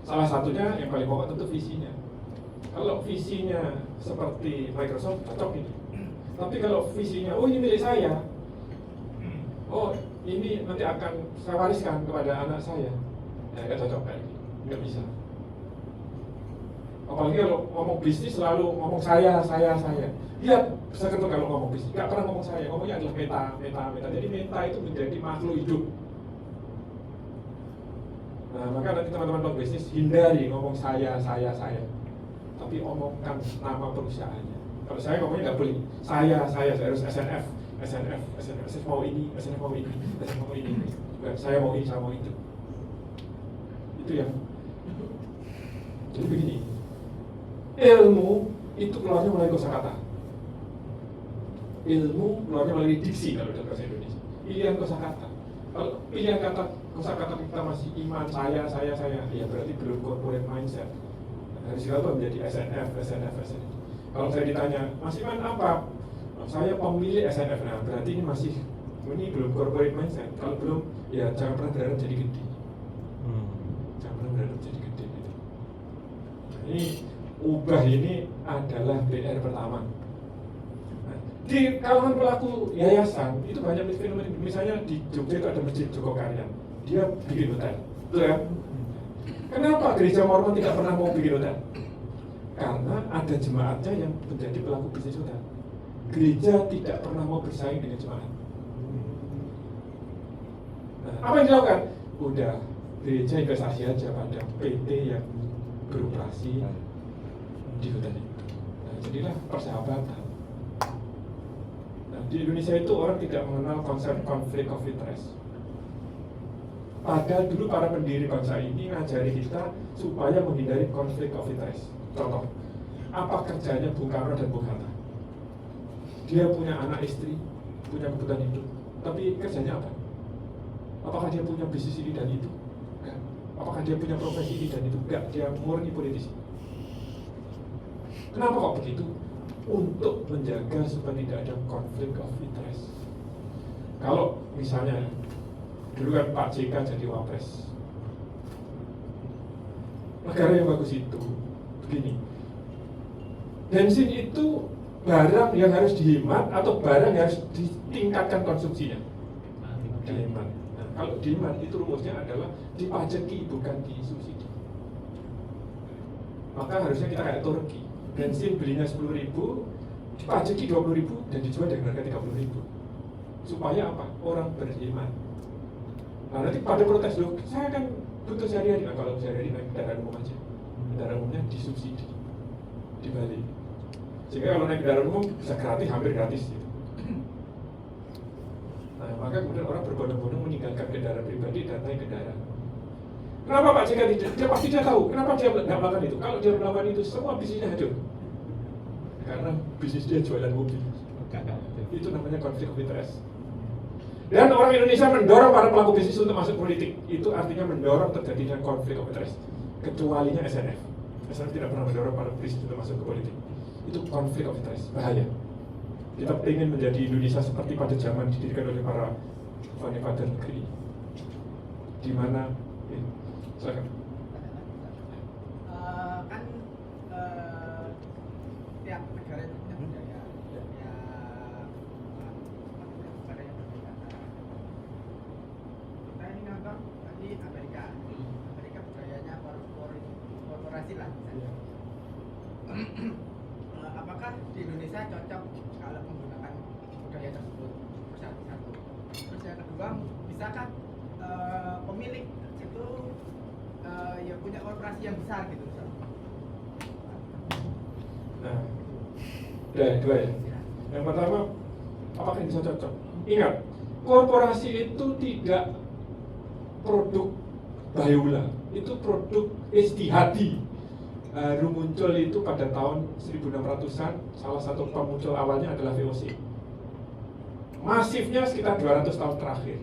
Salah satunya yang paling pokok tentu visinya. Kalau visinya seperti Microsoft, cocok ini. Tapi kalau visinya, oh ini milik saya, oh ini nanti akan saya wariskan kepada anak saya, ya nggak cocok kayak gitu, nggak bisa. Apalagi kalau ngomong bisnis selalu ngomong saya. Lihat, bisa ketemu kalau ngomong bisnis, nggak pernah ngomong saya, ngomongnya adalah meta. Jadi meta itu menjadi makhluk hidup. Nah, maka nanti teman-teman pelaku bisnis hindari ngomong saya. Tapi omongkan nama perusahaannya. Kalau saya ngomongnya nggak boleh. Saya harus SNF mau ini. Bukan, saya mau ini, saya mau itu. itu yang jadi begini, ilmu itu keluarnya melalui kosakata, ilmu keluarnya melalui diksi kalau dalam bahasa Indonesia. Pilihan kosakata, kalau pilihan kata kosakata kita masih iman saya, ya berarti belum corporate mindset. Harus apa menjadi SNF. Kalau saya ditanya, Mas Iman apa? Saya pemilih SNF. Nah, berarti ini belum corporate mindset. Kalau belum, ya jangan pernah berharap jadi gede. Jangan pernah berharap jadi gede gitu. Nah, ini ubah ini adalah PR pertama. Nah, di kalangan pelaku yayasan itu banyak fenomena. Misalnya di Jogja itu ada Masjid Jogokaryan. Dia bikin hotel, betul ya? Kenapa gereja Mormon tidak pernah mau bikin hotel? Karena ada jemaatnya yang menjadi pelaku bisnis hotel. Gereja tidak pernah mau bersaing dengan jemaat. Nah, apa yang dilakukan? Udah, gereja investasi aja pada PT yang beroperasi di hotel itu. Nah, jadilah persahabatan. Nah, di Indonesia itu orang tidak mengenal konsep konflik of interest. Padahal dulu para pendiri bangsa ini ngajari kita supaya menghindari konflik of interest. Contoh, apa kerjanya Bung Karno dan Bung Hatta? Dia punya anak istri, punya kebutuhan hidup, tapi kerjanya apa? Apakah dia punya bisnis ini dan itu? Enggak. Apakah dia punya profesi ini dan itu? Enggak, dia murni politisi. Kenapa kok begitu? Untuk menjaga supaya tidak ada konflik of interest. Kalau misalnya dulu kan Pak JK jadi wapres, negara yang bagus itu begini, bensin itu barang yang harus dihemat atau barang yang harus ditingkatkan konsumsinya? Dihemat. Nah, kalau dihemat itu rumusnya adalah dipajaki bukan disubsidi. Maka harusnya kita kayak Turki, bensin belinya 10.000, dipajaki 20.000 dan dijual dengan harga 30.000. Supaya apa? Orang berhemat. Nah, nanti pada protes, loh, saya kan butuh sehari-hari. Nah, kalau sehari-hari naik kendaraan umum aja, kendaraan umumnya disubsidi, dibalik. Sehingga kalau naik kendaraan umum bisa gratis, hampir gratis gitu. Nah, maka kemudian orang berbondong-bondong meninggalkan kendaraan pribadi dan naik kendaraan. Kenapa Pak JK tidak? Dia pasti dia tahu. Kenapa dia nggak melakukan itu? Kalau dia melakukan itu, semua bisnisnya hancur. Karena bisnis dia jualan mobil. Itu namanya konflik of interest. Dan orang Indonesia mendorong para pelaku bisnis untuk masuk politik. Itu artinya mendorong terjadinya konflik of interest. Kecualinya SNF. SNF tidak pernah mendorong para bisnis untuk masuk ke politik. Itu konflik of interest, bahaya. Kita ingin menjadi Indonesia seperti pada zaman didirikan oleh para father negeri. Di mana, silakan. Kan tiap negara itu punya budaya, budaya yang berbeda. Kita ini nonton tadi Amerika budayanya korporasi lah. Apakah di Indonesia cocok kalau menggunakan budaya tersebut satu-satu? Terus yang kedua, bisakah pemilik itu ya punya korporasi yang besar gitu misalnya? Nah, dua ya. Yang pertama, apakah ini bisa cocok? Ingat, korporasi itu tidak produk Biola, itu produk istihadi. Baru muncul itu pada tahun 1600-an, salah satu pemuncul awalnya adalah VOC. Masifnya sekitar 200 tahun terakhir.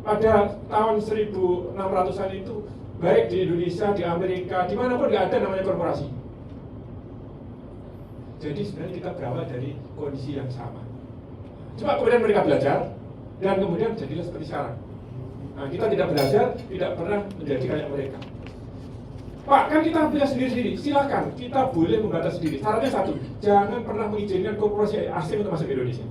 Pada tahun 1600-an itu, baik di Indonesia, di Amerika, dimanapun nggak ada namanya korporasi. Jadi sebenarnya kita berawal dari kondisi yang sama. Cuma kemudian mereka belajar, dan kemudian jadilah seperti sekarang. Nah, kita tidak belajar, tidak pernah menjadi kayak mereka. Pak, kan kita bisa sendiri-sendiri, silakan, kita boleh membatasi sendiri. Syaratnya satu, jangan pernah mengizinkan korporasi asing untuk masuk ke Indonesia.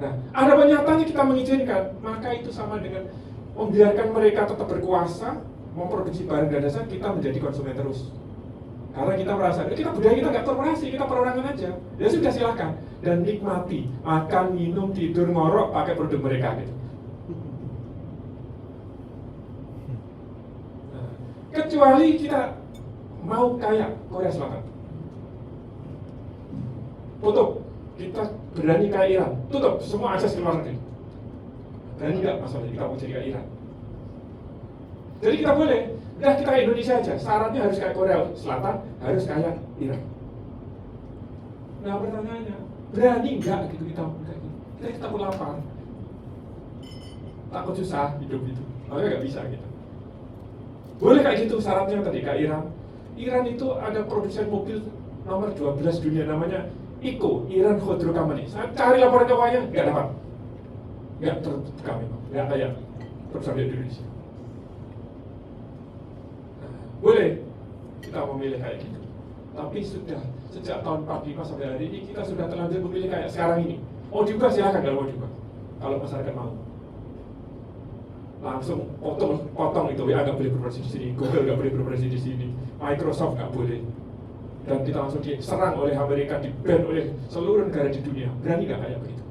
Nah, ada nyatanya kita mengizinkan, maka itu sama dengan membiarkan mereka tetap berkuasa, memproduksi barang dan jasa, kita menjadi konsumen terus. Karena kita merasa, kita budaya kita nggak korporasi, kita perorangan aja. Ya sudah silakan, dan nikmati, makan, minum, tidur, ngorok, pakai produk mereka gitu. Kecuali kita mau kayak Korea Selatan, tutup, kita berani kayak Iran, tutup semua akses ke luar negeri. Berani nggak masalahnya kita mau jadi kayak Iran? Jadi kita boleh, udah kita kayak Indonesia aja, syaratnya harus kayak Korea Selatan, harus kayak Iran. Nah pertanyaannya, berani nggak gitu kita kayak gitu? Kita takut lapar, takut susah hidup itu, makanya nggak bisa gitu. Boleh kayak gitu syaratnya tadi kayak Iran. Iran itu ada produsen mobil nomor 12 dunia namanya IKO, Iran Khodro Company. Saya cari laporan keuangannya, nggak dapat, nggak terbuka memang, nggak kayak perusahaan di Indonesia. Nah, boleh kita memilih kayak gitu, tapi sudah sejak tahun 45 sampai hari ini kita sudah terlanjur memilih kayak sekarang ini. Mau diubah silakan kalau mau diubah, kalau masyarakat mau. Langsung potong itu, WA nggak boleh beroperasi di sini, Google nggak boleh beroperasi di sini, Microsoft nggak boleh, dan kita langsung diserang oleh Amerika, di-ban oleh seluruh negara di dunia. Berani nggak kayak begitu?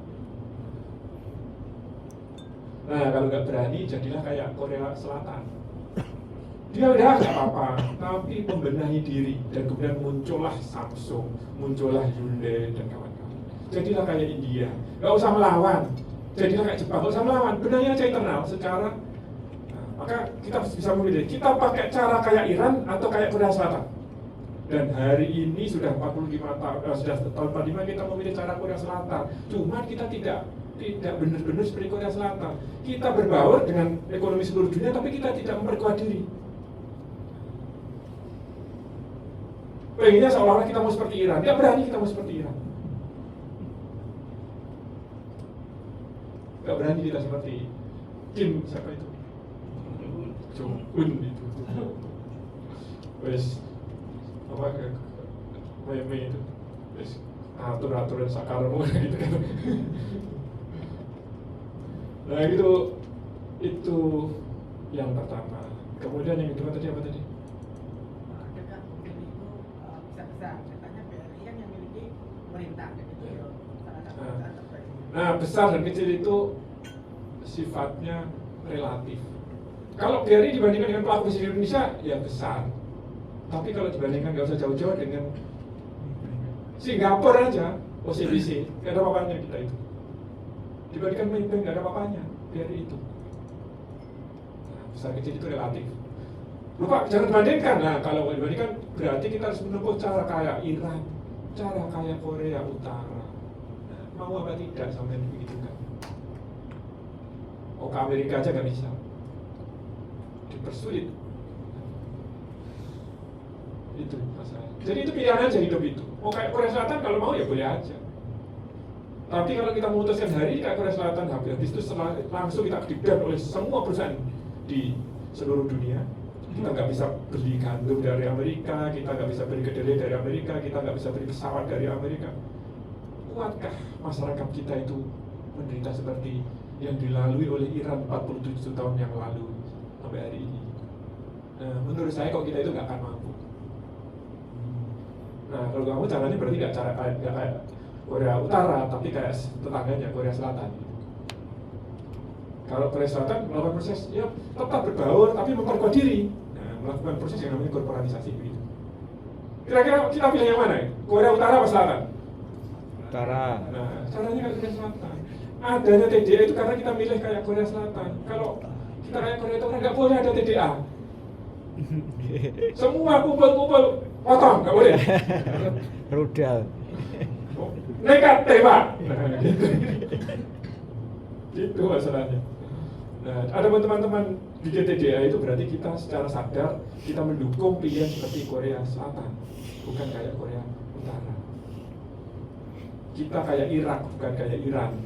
Nah kalau nggak berani, jadilah kayak Korea Selatan. Dia udah nggak apa-apa, tapi membenahi diri, dan kemudian muncullah Samsung, muncullah Hyundai dan kawan-kawan. Jadilah kayak India, nggak usah melawan. Jadilah kayak Jepang, nggak usah melawan, benahi aja internal secara. Nah, maka kita bisa memilih, kita pakai cara kayak Iran atau kayak Korea Selatan. Dan hari ini sudah 45 tahun, sudah tahun 45 kita memilih cara Korea Selatan. Cuma kita tidak benar-benar seperti Korea Selatan. Kita berbaur dengan ekonomi seluruh dunia, tapi kita tidak memperkuat diri. Pengennya seolah-olah kita mau seperti Iran, tidak berani kita mau seperti Iran. Gak berani kita seperti Kim, siapa itu? Jong Un itu. Wes apa kayak meme itu. Wes atur-aturan sakarmu gitu kan. Nah itu yang pertama. Kemudian yang kedua tadi apa tadi? Adakah mungkin itu besar-besar? Katanya BRI kan yang miliki pemerintah, jadi itu salah satu perusahaan terbaik. Nah, besar dan kecil itu sifatnya relatif. Kalau BRI dibandingkan dengan pelaku bisnis di Indonesia, ya besar. Tapi kalau dibandingkan nggak usah jauh-jauh dengan Singapura aja, OCBC, nggak ada apa-apanya kita itu. Dibandingkan Maybank nggak ada apa-apanya BRI itu. Nah, besar kecil itu relatif. Lupa, jangan dibandingkan. Nah, kalau dibandingkan berarti kita harus menempuh cara kayak Iran, cara kayak Korea Utara. Mau apa tidak sampai begitu kan? Oh, ke Amerika aja nggak bisa, dipersulit. Itu masalah. Jadi itu pilihan aja hidup itu. Mau kayak Korea Selatan kalau mau ya boleh aja. Tapi kalau kita memutuskan hari ini kayak Korea Selatan, habis itu langsung kita di-ban oleh semua perusahaan di seluruh dunia. Kita nggak bisa beli gandum dari Amerika, kita nggak bisa beli kedelai dari Amerika, kita nggak bisa beli pesawat dari Amerika. Kuatkah masyarakat kita itu menderita seperti yang dilalui oleh Iran 47 tahun yang lalu sampai hari ini? Nah, menurut saya kok kita itu nggak akan mampu. Nah, kalau kamu caranya berarti nggak kayak Korea Utara, tapi kayak tetangganya Korea Selatan. Kalau Korea Selatan melakukan proses, ya tetap berbaur, tapi memperkuat diri. Nah, melakukan proses yang namanya korporatisasi begitu. Kira-kira kita pilih yang mana ya? Korea Utara atau Selatan? Utara. Nah, caranya kayak Korea Selatan. Adanya TDA itu karena kita milih kayak Korea Selatan. Kalau kita kayak Korea Utara nggak boleh ada TDA. Semua kumpul-kumpul potong, nggak boleh. Rudal. Nekat tembak. Nah, gitu. Gitu masalahnya. Nah, ada teman-teman bikin TDA itu berarti kita secara sadar kita mendukung pilihan seperti Korea Selatan, bukan kayak Korea Utara. Kita kayak Irak, bukan kayak Iran.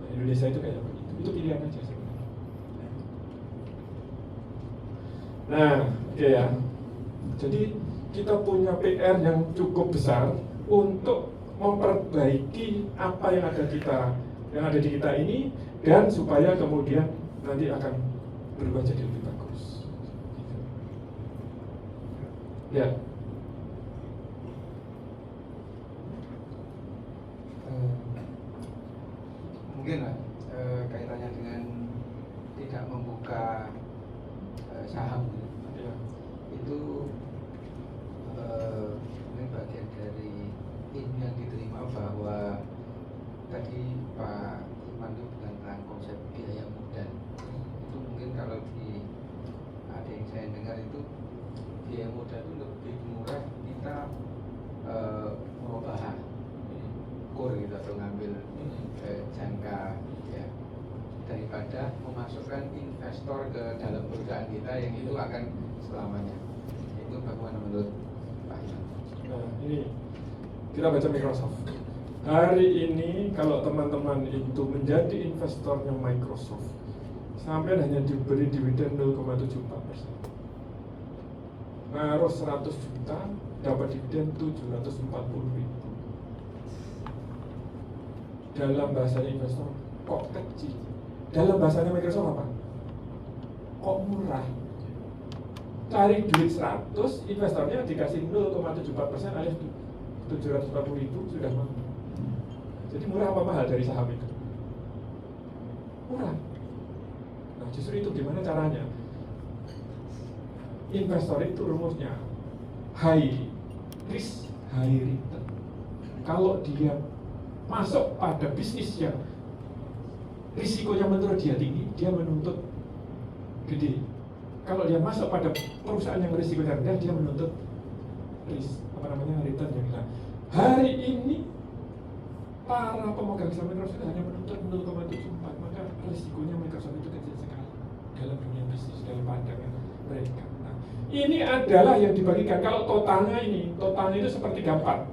Nah, Indonesia itu kayak begitu. Itu pilihan aja sebenarnya. Nah, oke ya. Jadi kita punya PR yang cukup besar untuk memperbaiki apa yang ada di kita ini, dan supaya kemudian nanti akan berubah jadi lebih bagus. Ya. Mungkin lah kaitannya dengan tidak membuka saham Ya. itu mungkin bagian dari ini yang diterima bahwa tadi Pak Iman itu bilang tentang konsep biaya modal itu mungkin kalau daripada memasukkan investor ke dalam perusahaan kita yang itu akan selamanya. Itu bagaimana menurut Pak Iman? Nah, ini kita baca Microsoft. Hari ini kalau teman-teman itu menjadi investornya Microsoft, sampai hanya diberi dividen 0,74%. Naruh 100 juta, dapat dividen 740.000. Dalam bahasanya investor, kok kecil? Dalam bahasanya Microsoft apa? Kok murah? Cari duit 100, investornya dikasih 0,74% alias 740.000 sudah mampu. Jadi murah apa mahal dari saham itu? Murah. Nah justru itu gimana caranya? Investor itu rumusnya high risk, high return. Kalau dia masuk pada bisnis yang risikonya menurut dia tinggi, dia menuntut gede. Kalau dia masuk pada perusahaan yang risikonya rendah, dia menuntut return yang rendah. Hari ini para pemegang saham Microsoft hanya menuntut 0,74, maka risikonya Microsoft itu kecil sekali dalam dunia bisnis, dalam pandangan mereka. Nah, ini adalah yang dibagikan. Kalau totalnya itu sepertiga 4.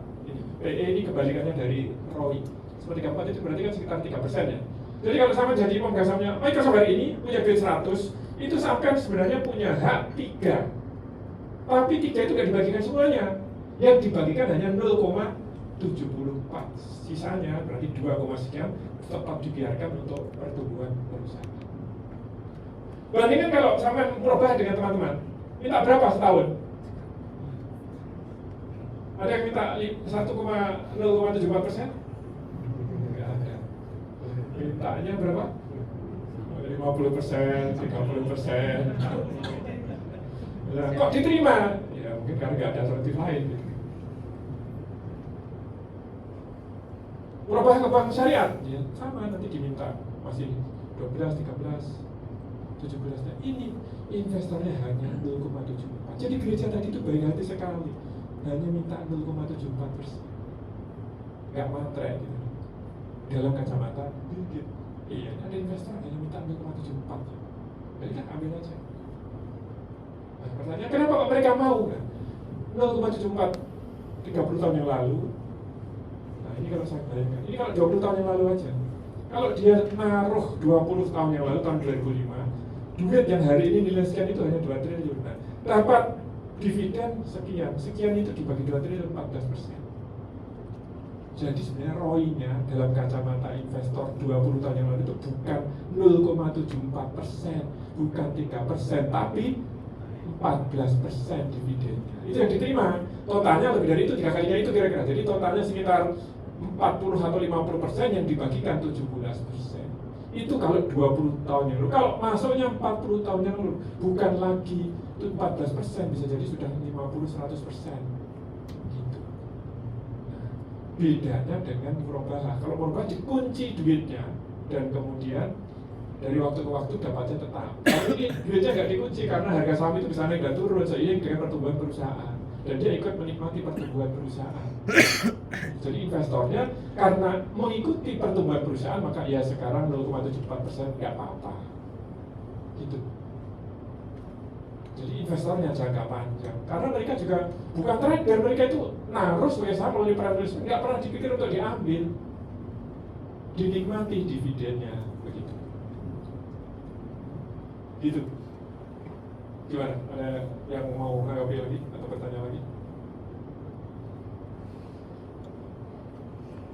PE ini kebalikannya dari ROI. Sepertiga 4 itu berarti kan sekitar 3% ya. Jadi kalau sama jadi pemegang sahamnya Microsoft hari ini punya duit 100, itu sampai sebenarnya punya hak 3. Tapi 3 itu nggak dibagikan semuanya. Yang dibagikan hanya 0,74. Sisanya berarti 2, sekian tetap dibiarkan untuk pertumbuhan perusahaan. Bandingkan kalau sampai merubah dengan teman-teman, minta berapa setahun? Ada yang minta 0,74%? Enggak ada. Mintanya berapa? 50%, 30%. Nah, kok diterima? Ya mungkin karena nggak ada alternatif lain. Merubah ke bank syariah, ya sama nanti diminta masih 12, 13, 17. Nah, ini investornya hanya 0,74. Jadi gereja tadi itu baik hati sekali, hanya minta 0,74%. Nggak matre gitu. Dalam kacamata, iya ada investor hanya minta 0,74. Jadi kan ambil aja. Nah, pertanyaan kenapa kok mereka mau kan? 0,74 30 tahun yang lalu. Nah ini kalau saya bayangkan, ini kalau 20 tahun yang lalu aja. Kalau dia naruh 20 tahun yang lalu, tahun 2005, duit yang hari ini nilai sekian itu hanya 2 triliun. Nah, dapat dividen sekian itu dibagi 2 triliun 14%. Jadi sebenarnya ROI-nya dalam kacamata investor 20 tahun yang lalu itu bukan 0,74%, bukan 3%, tapi 14% dividennya. Itu yang diterima. Totalnya lebih dari itu, 3 kalinya itu kira-kira. Jadi totalnya sekitar 40 atau 50% yang dibagikan 17%. Itu kalau 20 tahun yang lalu. Kalau masuknya 40 tahun yang lalu, bukan lagi itu 14%, bisa jadi sudah 50-100%. Gitu. Nah, bedanya dengan murabahah. Kalau murabahah dikunci duitnya dan kemudian dari waktu ke waktu dapatnya tetap. Tapi ini duitnya nggak dikunci karena harga saham itu bisa naik dan turun seiring dengan pertumbuhan perusahaan. Dan dia ikut menikmati pertumbuhan perusahaan. Jadi investornya karena mengikuti pertumbuhan perusahaan, maka ya sekarang 0,74% nggak apa-apa. Gitu. Jadi investornya jangka panjang. Karena mereka juga bukan trader, mereka itu naruh sebagai saham melalui private investment, nggak pernah dipikir untuk diambil. Dinikmati dividennya, begitu. Gitu. Gimana? Ada yang mau menanggapi lagi atau bertanya lagi?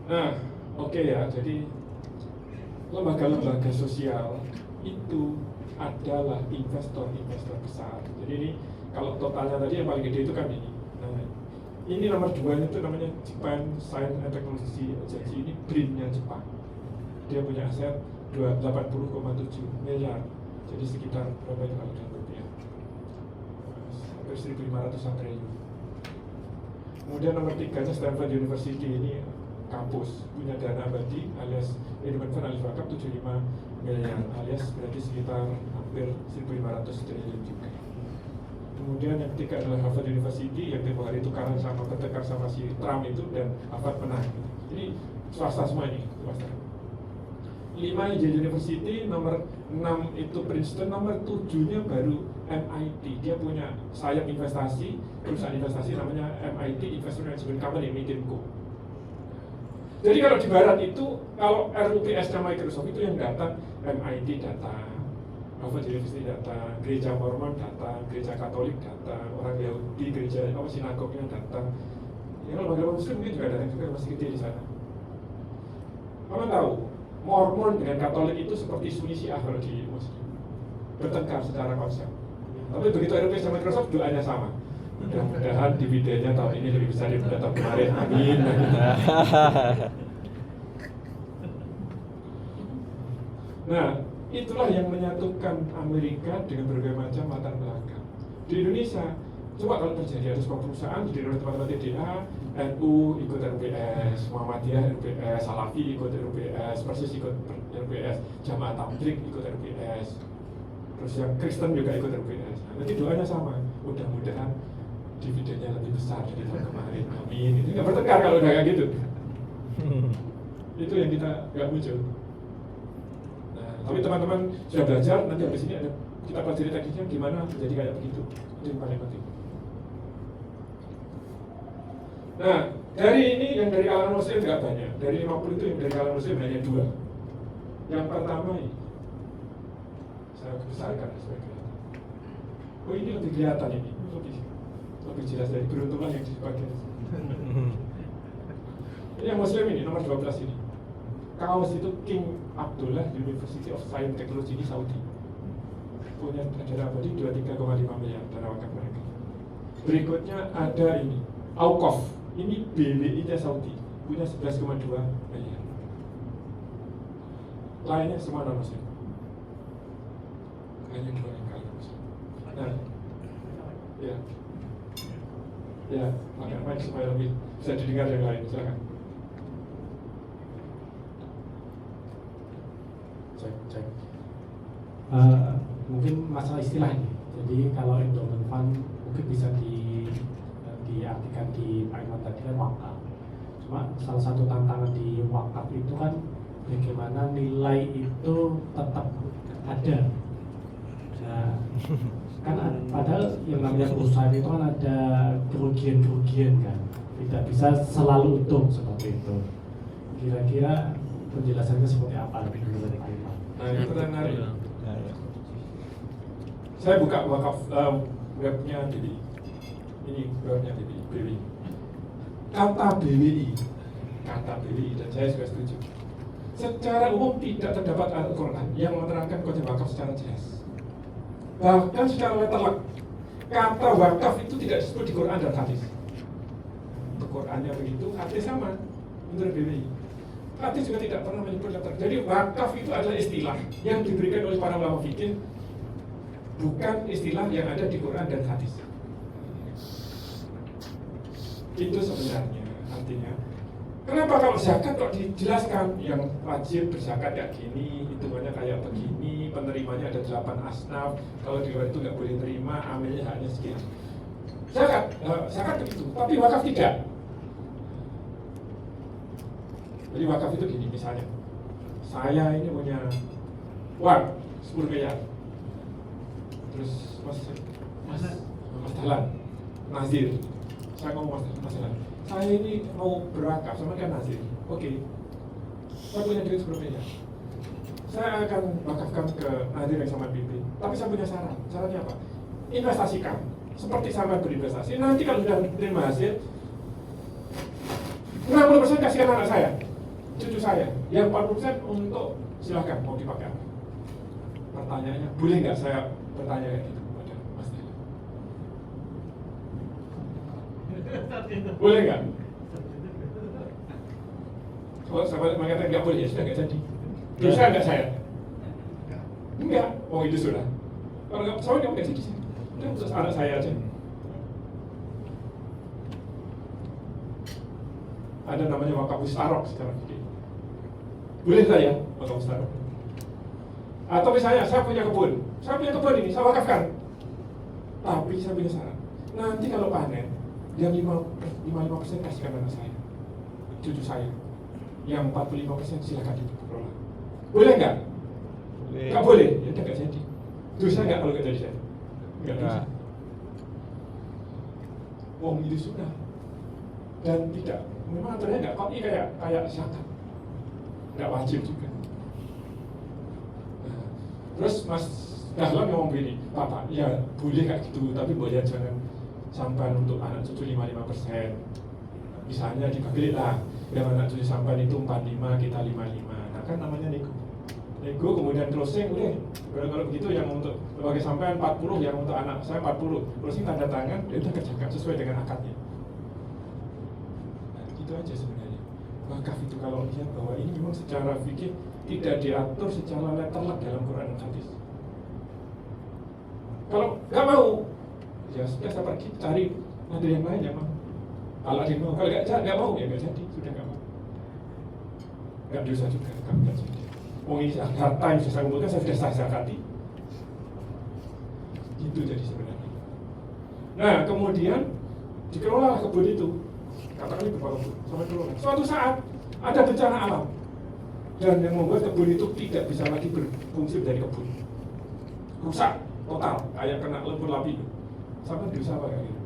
Nah, oke ya. Jadi lembaga-lembaga sosial itu adalah investor-investor besar. Jadi ini kalau totalnya tadi yang paling gede itu kan ini. Nah, ini nomor 2 itu namanya Japan Science and Technology Agency. Ini BRIN-nya Jepang. Dia punya aset 80,7 miliar. Jadi sekitar berapa itu kalau dalam rupiah? Hampir 1.500 triliun. Kemudian nomor 3-nya Stanford University, ini kampus punya dana abadi alias endowment fund alias wakaf 75 miliar alias berarti sekitar hampir 1.500 triliun juga. Kemudian yang ketiga adalah Harvard University yang tempoh hari tukaran sama bertekar sama si Trump itu dan Harvard menang. Jadi swasta semua ini, swasta. 5 Yale University, nomor 6 itu Princeton, nomor 7-nya baru MIT. Dia punya sayap investasi, perusahaan investasi namanya MIT Investment Management Company, MITIMCO. Jadi kalau di barat itu, kalau RUPS-nya Microsoft itu yang datang, MIT datang, Harvard University datang, gereja Mormon datang, gereja Katolik datang, orang Yahudi, gereja sinagognya datang. Ya kalau agama Muslim mungkin juga datang juga, masih gede di sana. Kamu tahu, Mormon dengan Katolik itu seperti Sunni Syiah kalau di Muslim, bertengkar secara konsep. Tapi begitu RUPS sama Microsoft, doanya sama. Mudah-mudahan dividennya tahun ini lebih besar daripada tahun kemarin, amin. Nah, itulah yang menyatukan Amerika dengan berbagai macam latar belakang. Di Indonesia, coba kalau terjadi ada sebuah perusahaan didirikan oleh teman-teman TDA, NU ikut RUPS, Muhammadiyah RUPS, Salafi ikut RUPS, Persis ikut RUPS, Jamaah Tabligh ikut RUPS, terus yang Kristen juga ikut RUPS. Nanti doanya sama, mudah-mudahan dividennya lebih besar dari tahun kemarin, amin. Itu nggak bertengkar kalau udah kayak gitu. Itu yang kita nggak muncul. Nah, tapi teman-teman sudah belajar, nanti habis ini ada kita pelajari tekniknya gimana menjadi kayak begitu. Itu yang paling penting. Nah, dari ini yang dari kalangan muslim nggak banyak. Dari 50 itu yang dari kalangan muslim hanya 2. Yang pertama ini, saya besarkan supaya kelihatan. Oh ini lebih kelihatan ini, lebih jelas dari beruntungan yang dipakai. Ini yang muslim ini, nomor 12 ini. Kaos itu King Abdullah University of Science Technology di Saudi. Punya dana abadi 23,5 miliar dana wakaf mereka. Berikutnya ada ini, Auqaf. Ini BWI-nya Saudi, punya 11,2 miliar. Lainnya semua non muslim. Hanya 2 yang kali muslim. Nah, ya, pakai mic supaya lebih bisa didengar yang lain. Silakan. Cek. Mungkin masalah istilah ini. Jadi kalau endowment fund mungkin bisa diartikan di Pak Iman tadi kan wakaf. Cuma salah satu tantangan di wakaf itu kan bagaimana nilai itu tetap ada. Nah, kan padahal yang namanya perusahaan itu kan ada kerugian-kerugian kan, tidak bisa selalu utuh seperti itu. Kira-kira penjelasannya seperti apa menurut Pak Iman? Nah, itu menarik. Saya buka wakaf webnya BWI. Ini webnya BWI. Kata BWI, dan saya juga setuju. Secara umum tidak terdapat Al-Quran yang menerangkan konsep wakaf secara jelas. Bahkan secara letterlek, kata wakaf itu tidak disebut di Quran dan hadis. Qurannya begitu, hadis sama menurut BWI. Hadis juga tidak pernah menyebut letterlek. Jadi wakaf itu adalah istilah yang diberikan oleh para ulama fikih, bukan istilah yang ada di Quran dan hadis. Itu sebenarnya artinya. Kenapa kalau zakat kok dijelaskan yang wajib berzakat kayak gini, hitungannya kayak begini, penerimanya ada 8 asnaf, kalau di luar itu nggak boleh terima, amilnya hanya sekian. Zakat begitu, tapi wakaf tidak. Jadi wakaf itu gini, misalnya saya ini punya uang 10 miliar, terus Mas Dahlan, Nazir, saya ngomong Mas Dahlan, saya ini mau berakaf sama kan Nazir, oke, saya punya duit 10 miliar, saya akan wakafkan ke Nazir yang sama pimpin, tapi saya punya syaratnya apa? Investasikan, seperti sama berinvestasi, nanti kalau sudah menerima hasil 60% kasihkan anak saya, cucu saya, yang 40% untuk silahkan mau dipakai apa? Pertanyaannya, boleh nggak saya bertanya kayak gitu kepada Mas Dahlan? Boleh nggak? Kalau sahabat mengatakan nggak boleh, ya sudah nggak jadi. Dosa nggak saya? Enggak, oh itu sudah. Kalau nggak pesawat nggak jadi sih. Udah khusus anak saya aja. Ada namanya wakaf mustarok secara fikih. Boleh saya wakaf mustarok? Atau misalnya saya punya kebun ini, saya wakafkan. Tapi saya punya syarat. Nanti kalau panen, yang 55% kasihkan anak saya, cucu saya. Yang 45% silakan dikelola. Boleh nggak? Boleh. Nggak boleh, ya udah nggak jadi. Dosa nggak kalau nggak jadi? Nggak dosa. Enggak. Wong itu sudah dan tidak, memang aturannya nggak kok kayak zakat, nggak wajib juga. Nah, terus Mas Dahlan ngomong begini, Bapak, ya boleh kayak gitu, tapi boleh jangan sampai untuk anak cucu 55%. Misalnya dibagi lah, yang anak cucu sampai itu 45, kita 55. Nah kan namanya nego. Nego kemudian closing, udah. Kalau begitu yang untuk lembaga sampean 40, yang untuk anak saya 40. Closing tanda tangan, dia udah kerjakan sesuai dengan akadnya. Nah gitu aja sebenarnya. Wakaf itu kalau lihat bahwa ini memang secara fikih tidak diatur secara letterlek dalam Quran dan hadis. Kalau nggak mau, ya sudah saya pergi cari materi yang lain yang mau. Kalau ada yang mau, kalau nggak mau ya nggak jadi, sudah nggak mau. Nggak dosa juga, nggak sudah. Oh ini data yang sudah saya kumpulkan, saya sudah zakati. Itu jadi sebenarnya. Nah kemudian dikelola kebun itu, katakan beberapa kebun, sampai kelola. Suatu saat ada bencana alam dan yang membuat kebun itu tidak bisa lagi berfungsi dari kebun, rusak total, kayak kena lemper lapi. Sampai dosa apa kayak gitu?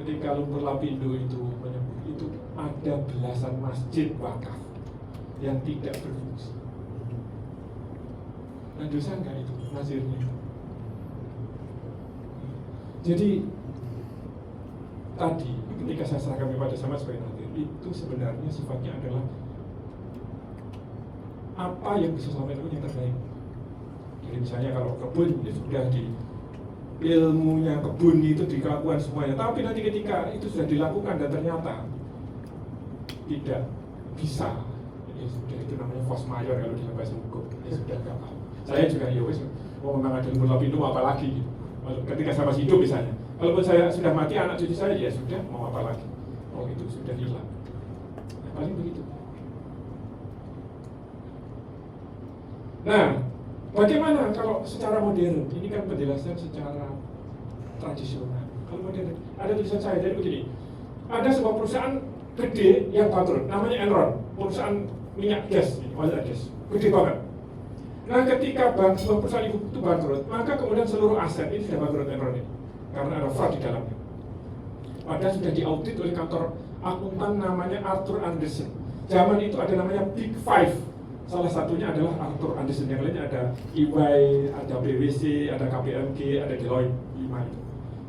Ketika Lumpur Lapindo itu menyebut itu ada belasan masjid wakaf yang tidak berfungsi. Nah dosa enggak itu nazirnya? Jadi tadi ketika saya serahkan kepada sama sebagai nazir, itu sebenarnya sifatnya adalah apa yang bisa selama itu yang terbaik. Jadi misalnya kalau kebun ya sudah di ilmunya kebun itu dilakukan semuanya, tapi nanti ketika itu sudah dilakukan dan ternyata tidak bisa, ya sudah, itu namanya force majeure kalau dalam bahasa hukum, ya sudah nggak apa. Saya juga ya wes, mau memang ada ilmu lapindo apa lagi gitu. Ketika saya masih hidup misalnya, kalaupun saya sudah mati anak cucu saya ya sudah, mau apa lagi? Oh itu sudah hilang. Nah, paling begitu. Nah, bagaimana kalau secara modern? Ini kan penjelasan secara tradisional. Kalau modern, ada tulisan saya jadi begini. Ada sebuah perusahaan gede yang bangkrut, namanya Enron, perusahaan minyak gas, oil and gas, gede banget. Nah, ketika sebuah perusahaan itu bangkrut, maka kemudian seluruh aset ini sudah bangkrut Enron ini, karena ada fraud di dalamnya. Padahal sudah diaudit oleh kantor akuntan namanya Arthur Andersen. Zaman itu ada namanya Big Five. Salah satunya adalah Arthur Andersen, yang lainnya ada EY, ada PwC, ada KPMG, ada Deloitte, 5 itu.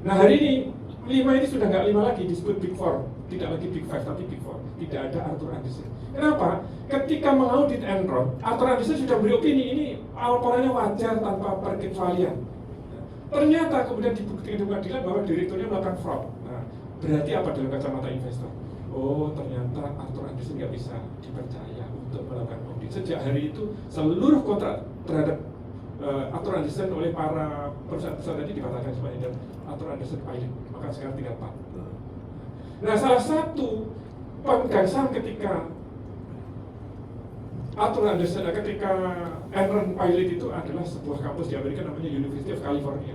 Nah hari ini, 5 ini sudah nggak 5 lagi, disebut Big Four. Tidak lagi Big Five, tapi Big Four. Tidak ada Arthur Andersen. Kenapa? Ketika mengaudit Enron, Arthur Andersen sudah beri opini, ini laporannya wajar tanpa perkecualian. Ternyata kemudian dibuktikan di pengadilan bahwa direkturnya melakukan fraud. Nah, berarti apa dalam kacamata investor? Oh, ternyata Arthur Andersen nggak bisa dipercaya untuk melakukan audit. Sejak hari itu seluruh kontrak terhadap Arthur Andersen oleh para perusahaan-perusahaan tadi dibatalkan semuanya dan Arthur Andersen pilot. Maka sekarang tinggal 4. Nah, salah satu pemegang saham ketika Arthur Andersen, ketika Enron pilot itu adalah sebuah kampus di Amerika namanya University of California.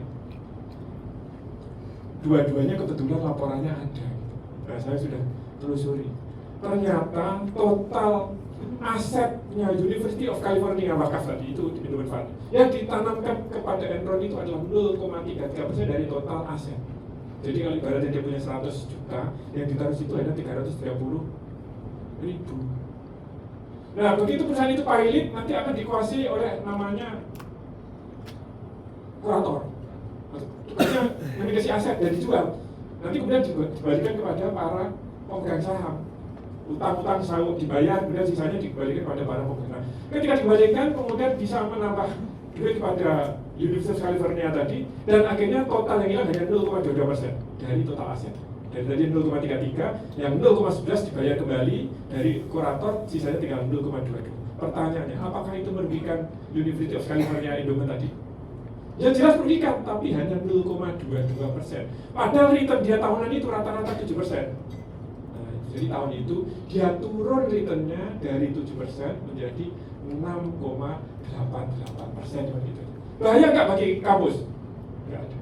Dua-duanya kebetulan laporannya ada. Nah, saya sudah telusuri. Ternyata total asetnya University of California wakaf tadi itu endowment fund yang ditanamkan kepada Enron itu adalah 0,33% dari total aset. Jadi kalau ibaratnya dia punya 100 juta, yang ditaruh situ hanya 330.000. Nah, begitu perusahaan itu pilot, nanti akan dikuasai oleh namanya kurator. Tugasnya memiliki aset dan dijual. Nanti kemudian dibalikan kepada para pemegang saham. Utang-utang selalu dibayar, kemudian sisanya dikembalikan kepada para pemegang saham. Ketika dikembalikan, kemudian bisa menambah duit pada University of California tadi, dan akhirnya total yang hilang hanya 0,22% dari total aset. Dari tadi 0,33, yang 0,11 dibayar kembali dari kurator, sisanya tinggal 0,22. Pertanyaannya, apakah itu merugikan University of California Endowment tadi? Ya jelas merugikan, tapi hanya 0,22%. Padahal return dia tahunan itu rata-rata 7%. Nah, jadi tahun itu dia turun returnnya dari 7% menjadi 6,88%. Bahaya nggak bagi kampus? Nggak ada.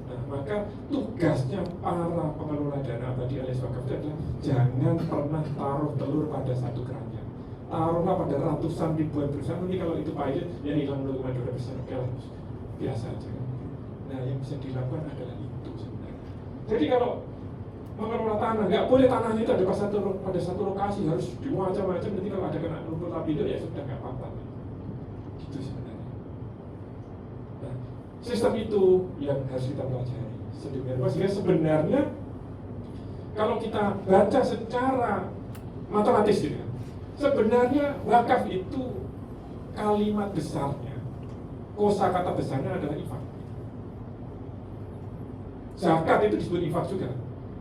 Nah, maka tugasnya para pengelola dana abadi alias wakaf itu adalah jangan pernah taruh telur pada satu keranjang. Taruhlah pada ratusan ribuan perusahaan, nanti kalau itu pahit ya hilang 0,2%, oke lah, biasa aja. Nah, yang bisa dilakukan adalah itu sebenarnya. Jadi kalau mengelola tanah, nggak boleh tanahnya itu ada pada satu lokasi, harus di macam-macam, nanti kalau ada kena rumput lapindo ya sudah nggak apa-apa. Gitu sebenarnya. Nah, sistem itu yang harus kita pelajari sedemikian rupa sehingga sebenarnya kalau kita baca secara matematis gitu, sebenarnya wakaf itu kalimat besarnya, kosakata besarnya adalah infak. Zakat itu disebut infak juga.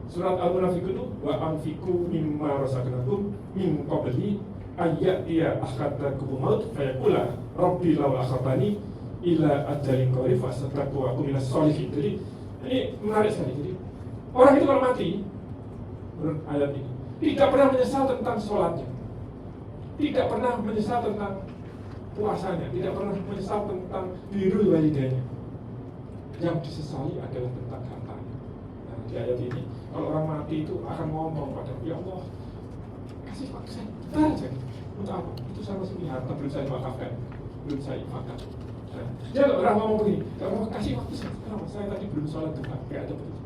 Surat Al-Munafiqun itu wa anfiqu mimma razaqnakum min qabli ayyatiya ahadakumul maut fayaqula rabbi law akhartani ila ajalin qarib fasaddaqtu wa akun minas sholihin. Jadi ini menarik sekali. Jadi orang itu kalau mati menurut ayat ini tidak pernah menyesal tentang sholatnya, tidak pernah menyesal tentang puasanya, tidak pernah menyesal tentang birrul walidaynya. Yang disesali adalah tentang hartanya. Nah, di ayat ini kalau orang mati itu akan ngomong pada ya Allah, kasih waktu saya aja. Untuk apa? Itu sama seperti harta belum saya wakafkan, belum saya infakkan. Nah, dia kalau orang ngomong begini, kalau kasih waktu saya, kenapa saya tadi belum sholat duha, nggak ada begitu.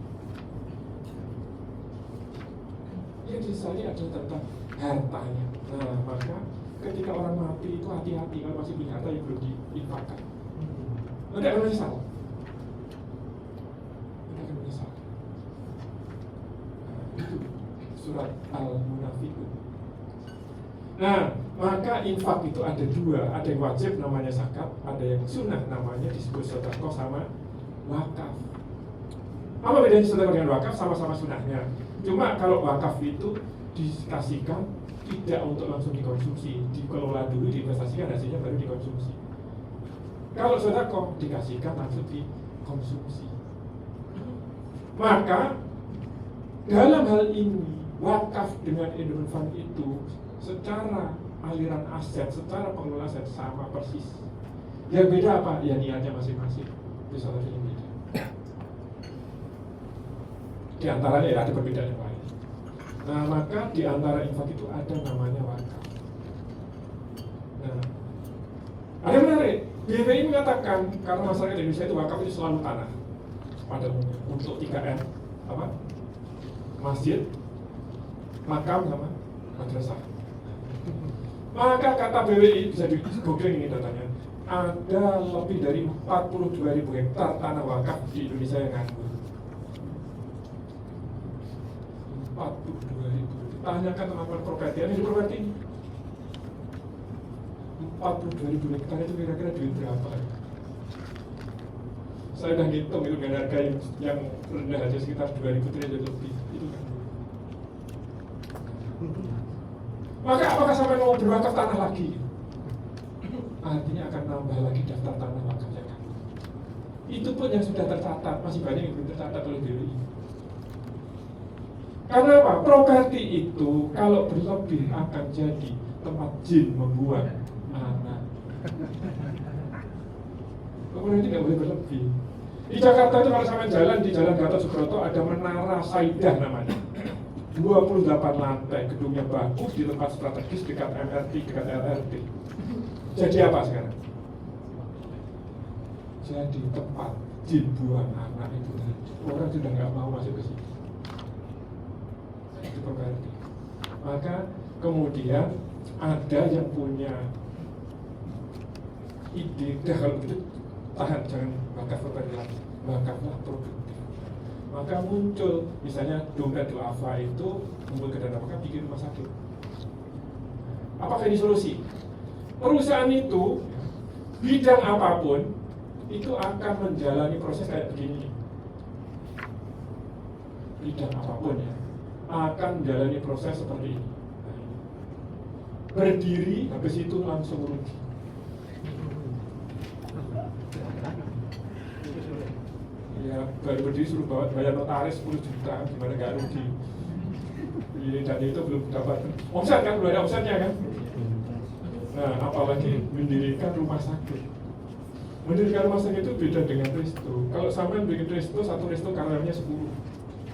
Yang disesali adalah tentang hartanya. Nah, maka ketika orang mati itu hati-hati kalau masih punya harta yang belum diinfakkan. Nanti akan menyesal. Surat Al-Munafiqun. Nah, maka infak itu ada dua, ada yang wajib namanya zakat, ada yang sunnah namanya disebut sedekah sama wakaf. Apa bedanya sedekah dengan wakaf? Sama-sama sunnahnya. Cuma kalau wakaf itu dikasihkan tidak untuk langsung dikonsumsi, dikelola dulu, diinvestasikan, hasilnya baru dikonsumsi. Kalau sedekah dikasihkan langsung dikonsumsi. Maka dalam hal ini wakaf dengan endowment fund itu secara aliran aset, secara pengelolaan aset sama persis. Yang beda apa? Ya niatnya masing-masing. Itu salah satu yang beda. Di antaranya ya ada perbedaan yang lain. Nah, maka di antara infak itu ada namanya wakaf. Nah, ada yang menarik. BPI mengatakan karena masyarakat Indonesia itu wakaf itu selalu tanah pada umumnya untuk 3M apa? Masjid, makam sama madrasah. Maka kata BWI bisa di googling ini datanya. Ada lebih dari 42.000 hektar tanah wakaf di Indonesia yang nganggur. 42.000. Tanyakan teman-teman properti, ini properti ini. 42.000 hektar itu kira-kira duit berapa? Saya udah ngitung itu dengan harga yang rendah aja sekitar 2.000 triliun lebih. Itu kan. Maka apakah sampai mau berwakaf tanah lagi? Artinya akan nambah lagi daftar tanah wakaf yang kan. Itu pun yang sudah tercatat, masih banyak yang belum tercatat oleh BWI. Karena apa? Properti itu kalau berlebih akan jadi tempat jin membuat anak. Kemudian itu nggak boleh berlebih. Di Jakarta itu kalau sampai jalan di Jalan Gatot Subroto ada Menara Saidah namanya. 28 lantai, gedungnya bagus di tempat strategis dekat MRT, dekat LRT. Jadi apa sekarang? Jadi tempat jin buang anak itu. Orang sudah nggak mau masuk ke situ. Itu properti. Maka kemudian ada yang punya ide, kalau begitu tahan, jangan wakaf properti lagi, wakaflah produktif. Maka muncul misalnya dompet duafa itu kumpul ke dana wakaf bikin rumah sakit. Apakah ini solusi? Perusahaan itu bidang apapun itu akan menjalani proses kayak begini. Bidang apapun ya akan menjalani proses seperti ini. Berdiri habis itu langsung rugi. Ya baru berdiri suruh bayar notaris 10 juta, gimana nggak rugi? Ini dan itu belum dapat omset kan, belum ada omsetnya kan? Nah apalagi mendirikan rumah sakit. Mendirikan rumah sakit itu beda dengan resto. Kalau sampai bikin resto, satu resto karyawannya 10.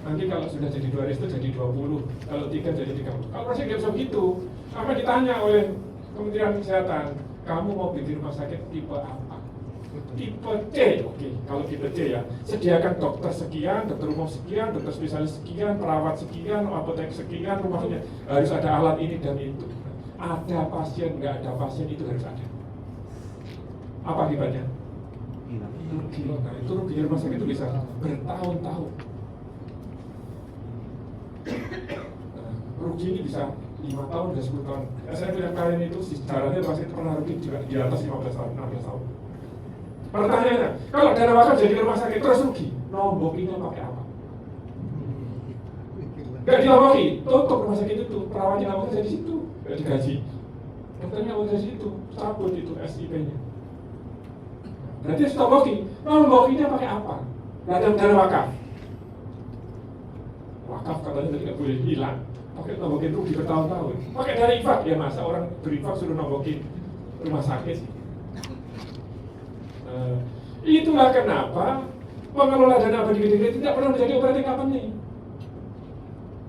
Nanti kalau sudah jadi 2 resto jadi 20. Kalau 3 jadi 30. Kalau rumah sakit nggak bisa begitu. Sampai ditanya oleh Kementerian Kesehatan, kamu mau bikin rumah sakit tipe apa? Tipe C, oke. Kalau tipe C ya, sediakan dokter sekian, dokter umum sekian, dokter spesialis sekian, perawat sekian, apotek sekian, rumahnya harus ada alat ini dan itu. Ada pasien, nggak ada pasien itu harus ada. Apa akibatnya? Rugi. Nah, itu rugi rumah sakit itu bisa bertahun-tahun. Nah, rugi ini bisa 5 tahun, dan 10 tahun. Saya bilang kalian itu sejarahnya rumah sakit pernah rugi juga di atas 15 tahun, 16 tahun. Pertanyaannya, kalau dana wakaf jadi rumah sakit terus rugi, nombokinnya pakai apa? Gak dinomboki, tutup rumah sakit itu, perawatnya nggak mau kerja di situ, gak digaji. Dokternya nggak mau kerja di situ, cabut itu SIP-nya. Berarti harus nombokinya pakai apa? Gak ada dana wakaf. Wakaf katanya tadi nggak boleh hilang, pakai nombokin rugi bertahun-tahun. Pakai dana infak, ya masa orang berinfak suruh nombokin rumah sakit. Itulah kenapa pengelola dana abadi gede-gede tidak pernah menjadi operating company.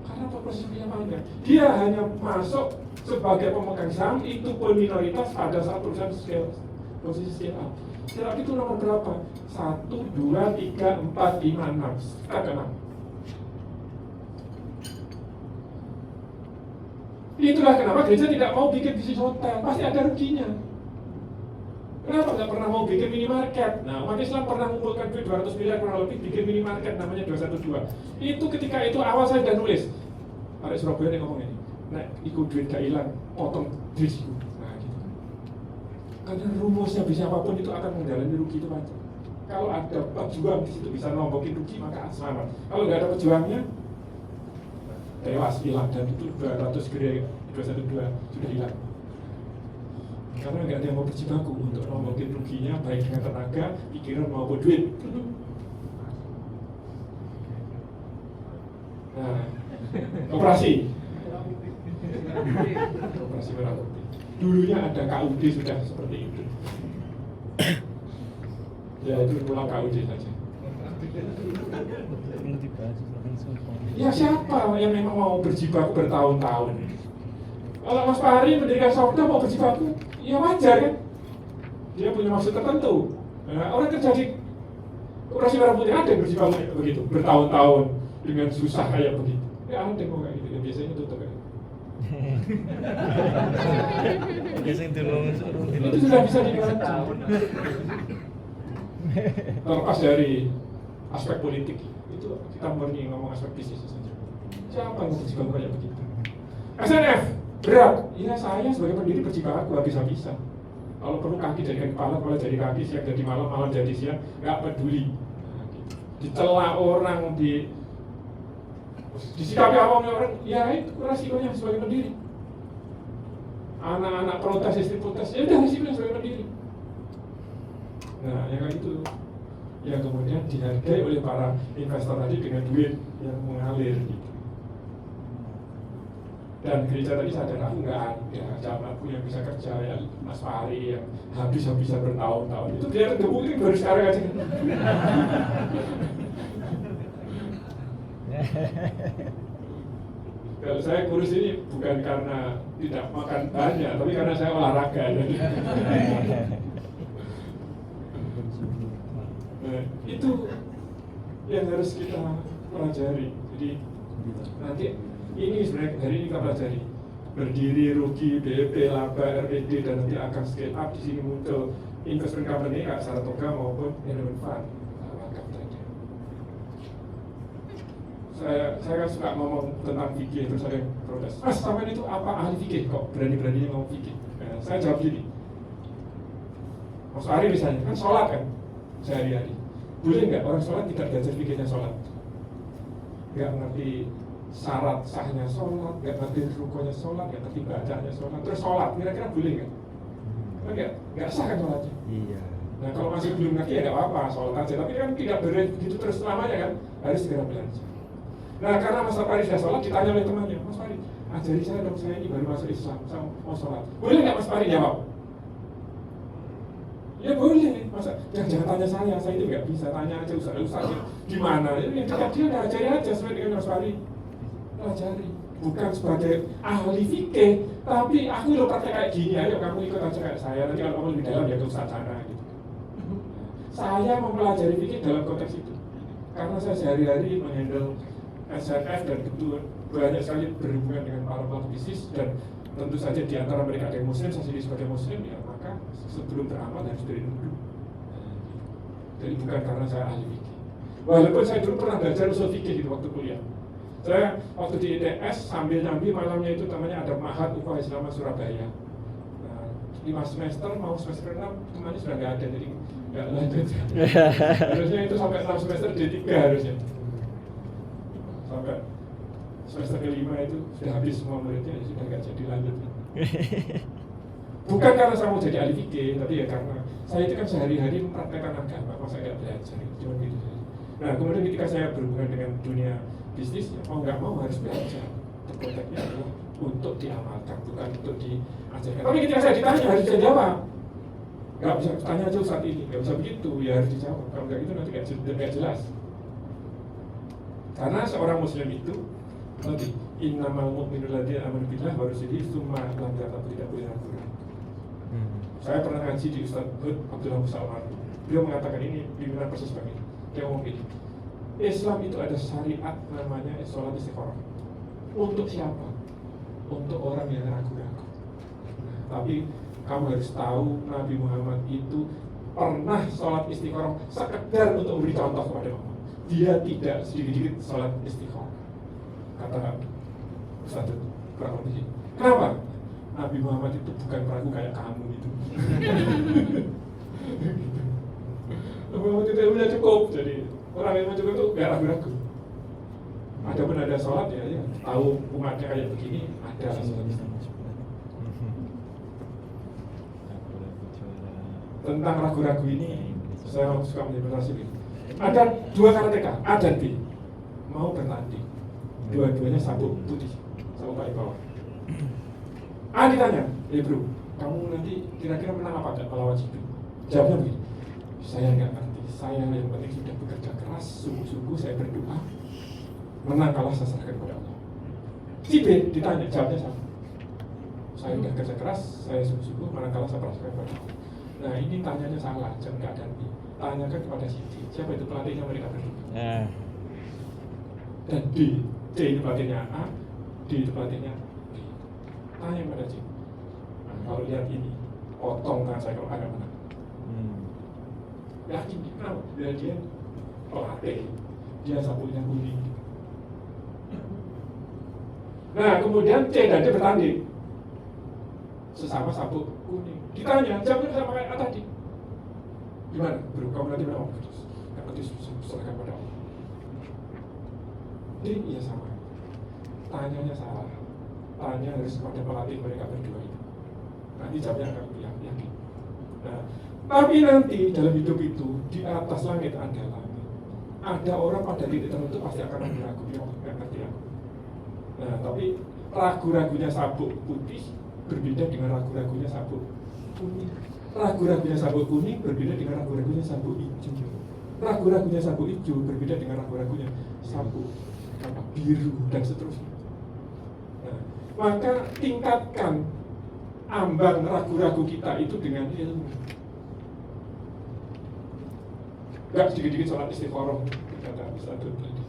Karena prosesnya panjang. Dia hanya masuk sebagai pemegang saham, itu pun minoritas pada saat perusahaan posisi scale up. Scale up itu nomor berapa? 1, 2, 3, 4, 5, 6. Ada 6. Itulah kenapa gereja tidak mau bikin bisnis hotel, pasti ada ruginya. Kenapa nggak pernah mau bikin minimarket? Nah, umat Islam pernah mengumpulkan duit 200 miliar kurang lebih bikin minimarket namanya 212. Itu ketika itu awal saya sudah nulis. Ada Surabaya yang ngomong ini. Nah, ikut duit gak hilang, potong duit itu. Nah, gitu. Karena rumusnya bisa apapun itu akan menjalani rugi itu aja. Kalau ada pejuang di situ bisa nombokin rugi maka selamat. Kalau nggak ada pejuangnya, tewas hilang dan itu 200 gereja 212 sudah hilang. Karena nggak ada yang mau berjibaku untuk nombokin ruginya baik dengan tenaga, pikiran maupun duit. Nah, operasi merah putih. Dulunya ada KUD sudah seperti itu. Ya itu pulang KUD saja. Ya siapa yang memang mau berjibaku bertahun-tahun? Kalau Mas Fahri mendirikan Sokda mau berjibaku, ya wajar kan? Dia punya maksud tertentu. Nah, orang kerja di operasi merah putih ada yang berjibaku begitu, bertahun-tahun dengan susah kayak begitu. Ya ada yang mau kayak gitu, ya biasanya tutup kayak gitu. Itu sudah bisa diganti. Terlepas dari aspek politik, itu kita murni ngomong aspek bisnis saja. Siapa yang berjibaku kayak begitu? SNF berat, ya saya sebagai pendiri berjibaku habis-habisan. Kalau perlu kaki jadikan kepala jadi kaki, siang jadi malam, malam jadi siang, nggak peduli. Dicela orang, disikapi awamnya orang, ya itu resikonya sebagai pendiri. Anak-anak protes, istri protes, ya udah resikonya sebagai pendiri. Nah, yang kayak itu yang kemudian dihargai oleh para investor tadi dengan duit yang mengalir gitu. Dan gereja tadi sadar aku nggak ada zamanku yang bisa kerja ya Mas Fahri yang habis-habisan bertahun-tahun itu dia terbukti baru sekarang aja. Kalau saya kurus ini bukan karena tidak makan banyak, tapi karena saya olahraga. Nah, itu yang harus kita pelajari. Jadi nanti ini sebenarnya hari ini kita pelajari berdiri, rugi, BEP, laba, RPD dan nanti akan scale up. Di sini muncul investment company kayak Saratoga maupun endowment fund. Saya kan suka ngomong tentang fikih, terus ada yang protes. Mas, sampai itu apa ahli fikih kok berani-beraninya ngomong fikih? Nah, saya jawab gini. Mas Ari misalnya, kan sholat kan sehari-hari. Boleh nggak orang sholat tidak belajar fikihnya sholat? Nggak ngerti syarat sahnya sholat, nggak ngerti rukunya sholat, nggak ngerti bacaannya sholat, terus sholat, kira-kira boleh nggak? Nggak sah kan sholatnya? Iya. Nah kalau masih belum ngerti ya nggak apa-apa, sholat aja. Tapi kan tidak boleh gitu terus selamanya kan, harus segera belajar. Nah karena Mas Fahri sudah sholat, ditanya oleh temannya, Mas Fahri, ajari saya dong, saya ini baru masuk Islam, saya mau sholat. Boleh nggak Mas Fahri jawab? Ya boleh, masa jangan tanya saya itu nggak bisa, tanya aja Ustaz gimana, yang dekat dia udah ajari aja sesuai dengan Mas Fahri, pelajari, bukan sebagai ahli fikih, tapi aku lo praktek kayak gini, ayo kamu ikut aja kayak saya, nanti kalau kamu lebih dalam ya ke Ustaz sana gitu. Saya mempelajari fikih dalam konteks itu, karena saya sehari-hari menghandle SNF dan betul banyak sekali berhubungan dengan para pelaku bisnis, dan tentu saja di antara mereka ada yang muslim, saya sendiri sebagai muslim, ya maka sebelum beramal harus dari dulu. Jadi bukan karena saya ahli fikih. Walaupun saya dulu pernah belajar usul fikih gitu waktu kuliah. Saya waktu di ITS sambil nyambi malamnya itu namanya ada Mahat Ukhuwah Islam Surabaya. Nah, 5 semester mau semester 6 temannya sudah nggak ada, jadi nggak lanjut. Harusnya itu sampai 6 semester D3 harusnya. Sampai semester kelima itu sudah habis semua muridnya, ya sudah nggak jadi lanjut. Bukan karena saya mau jadi ahli fikih, tapi ya karena saya itu kan sehari-hari mempraktekkan agama, masa nggak belajar, cuma gitu. Nah kemudian ketika saya berhubungan dengan dunia bisnis, ya mau nggak mau harus belajar. Konteksnya adalah untuk diamalkan, bukan untuk diajarkan. Tapi ketika saya ditanya harus bisa jawab. Nggak bisa tanya aja saat ini, nggak bisa begitu, ya harus dijawab. Kalau nggak gitu nanti nggak jelas. Karena seorang muslim itu nanti innamal mu'minul ladzina amanu billahi wa rasulihi tsumma lam yartabu, tidak boleh ragu-ragu. Saya pernah ngaji di Ustaz Hud Abdullah Musa Umar. Beliau mengatakan ini pimpinan Persis Bank ini. Dia ngomong gini, Islam itu ada syariat namanya sholat istikharah. Untuk siapa? Untuk orang yang ragu-ragu. Tapi kamu harus tahu Nabi Muhammad itu pernah sholat istikharah sekedar untuk memberi contoh kepada umat. Dia tidak sedikit-sedikit sholat istikharah. Kata Ustaz Hud, kurang lebih. Kenapa? Nabi Muhammad itu bukan peragu kayak kamu itu. Nabi Muhammad itu ilmunya cukup, jadi orang ilmu cukup itu gak ragu-ragu. Ada pun ada sholat ya, tahu umatnya kayak begini, ada sholat. Tentang ragu-ragu ini, saya suka menginterpretasi ini. Ada 2 karateka, A dan B, mau bertanding. Dua-duanya sabuk putih, sabuk paling bawah. A ditanya, bro, kamu nanti kira-kira menang apa enggak melawan si B? Jawabnya begini, saya nggak ngerti, saya yang penting sudah bekerja keras, sungguh-sungguh saya berdoa, menang kalah saya serahkan kepada Allah. Si B ditanya, jawabnya sama, saya sudah kerja keras, saya sungguh-sungguh, menang kalah saya serahkan kepada Allah. Nah ini tanyanya salah, jangan nggak ada B, tanyakan kepada si C, siapa itu pelatihnya mereka berdua. Dan D itu pelatihnya A, D itu pelatihnya B. Tanya pada C, nah, kalau lihat ini, potong tangan saya kalau agak menang. Yakin kenapa? Dia pelatih, dia sabuknya kuning. Nah kemudian C dan D bertanding, sesama sabuk kuning. Ditanya, jawabnya sama kayak A tadi. Gimana? Bro, kamu nanti menang? Nggak ngerti, serahkan pada Allah. Jadi iya sama. Tanyanya salah. Tanya harus kepada pelatih mereka berdua itu. Nanti jawabnya akan yakin. Nah, tapi nanti dalam hidup itu di atas langit ada langit. Ada orang pada titik tertentu pasti akan ragu-ragu, ya nggak ngerti aku. Nah, tapi ragu-ragunya sabuk putih berbeda dengan ragu-ragunya sabuk kuning. Ragu-ragunya sabuk kuning berbeda dengan ragu-ragunya sabuk hijau. Ragu-ragunya sabuk hijau berbeda dengan ragu-ragunya sabuk biru dan seterusnya. Nah, maka tingkatkan ambang ragu-ragu kita itu dengan ilmu. Gak sedikit-sedikit sholat istikharah kata Ustaz tadi.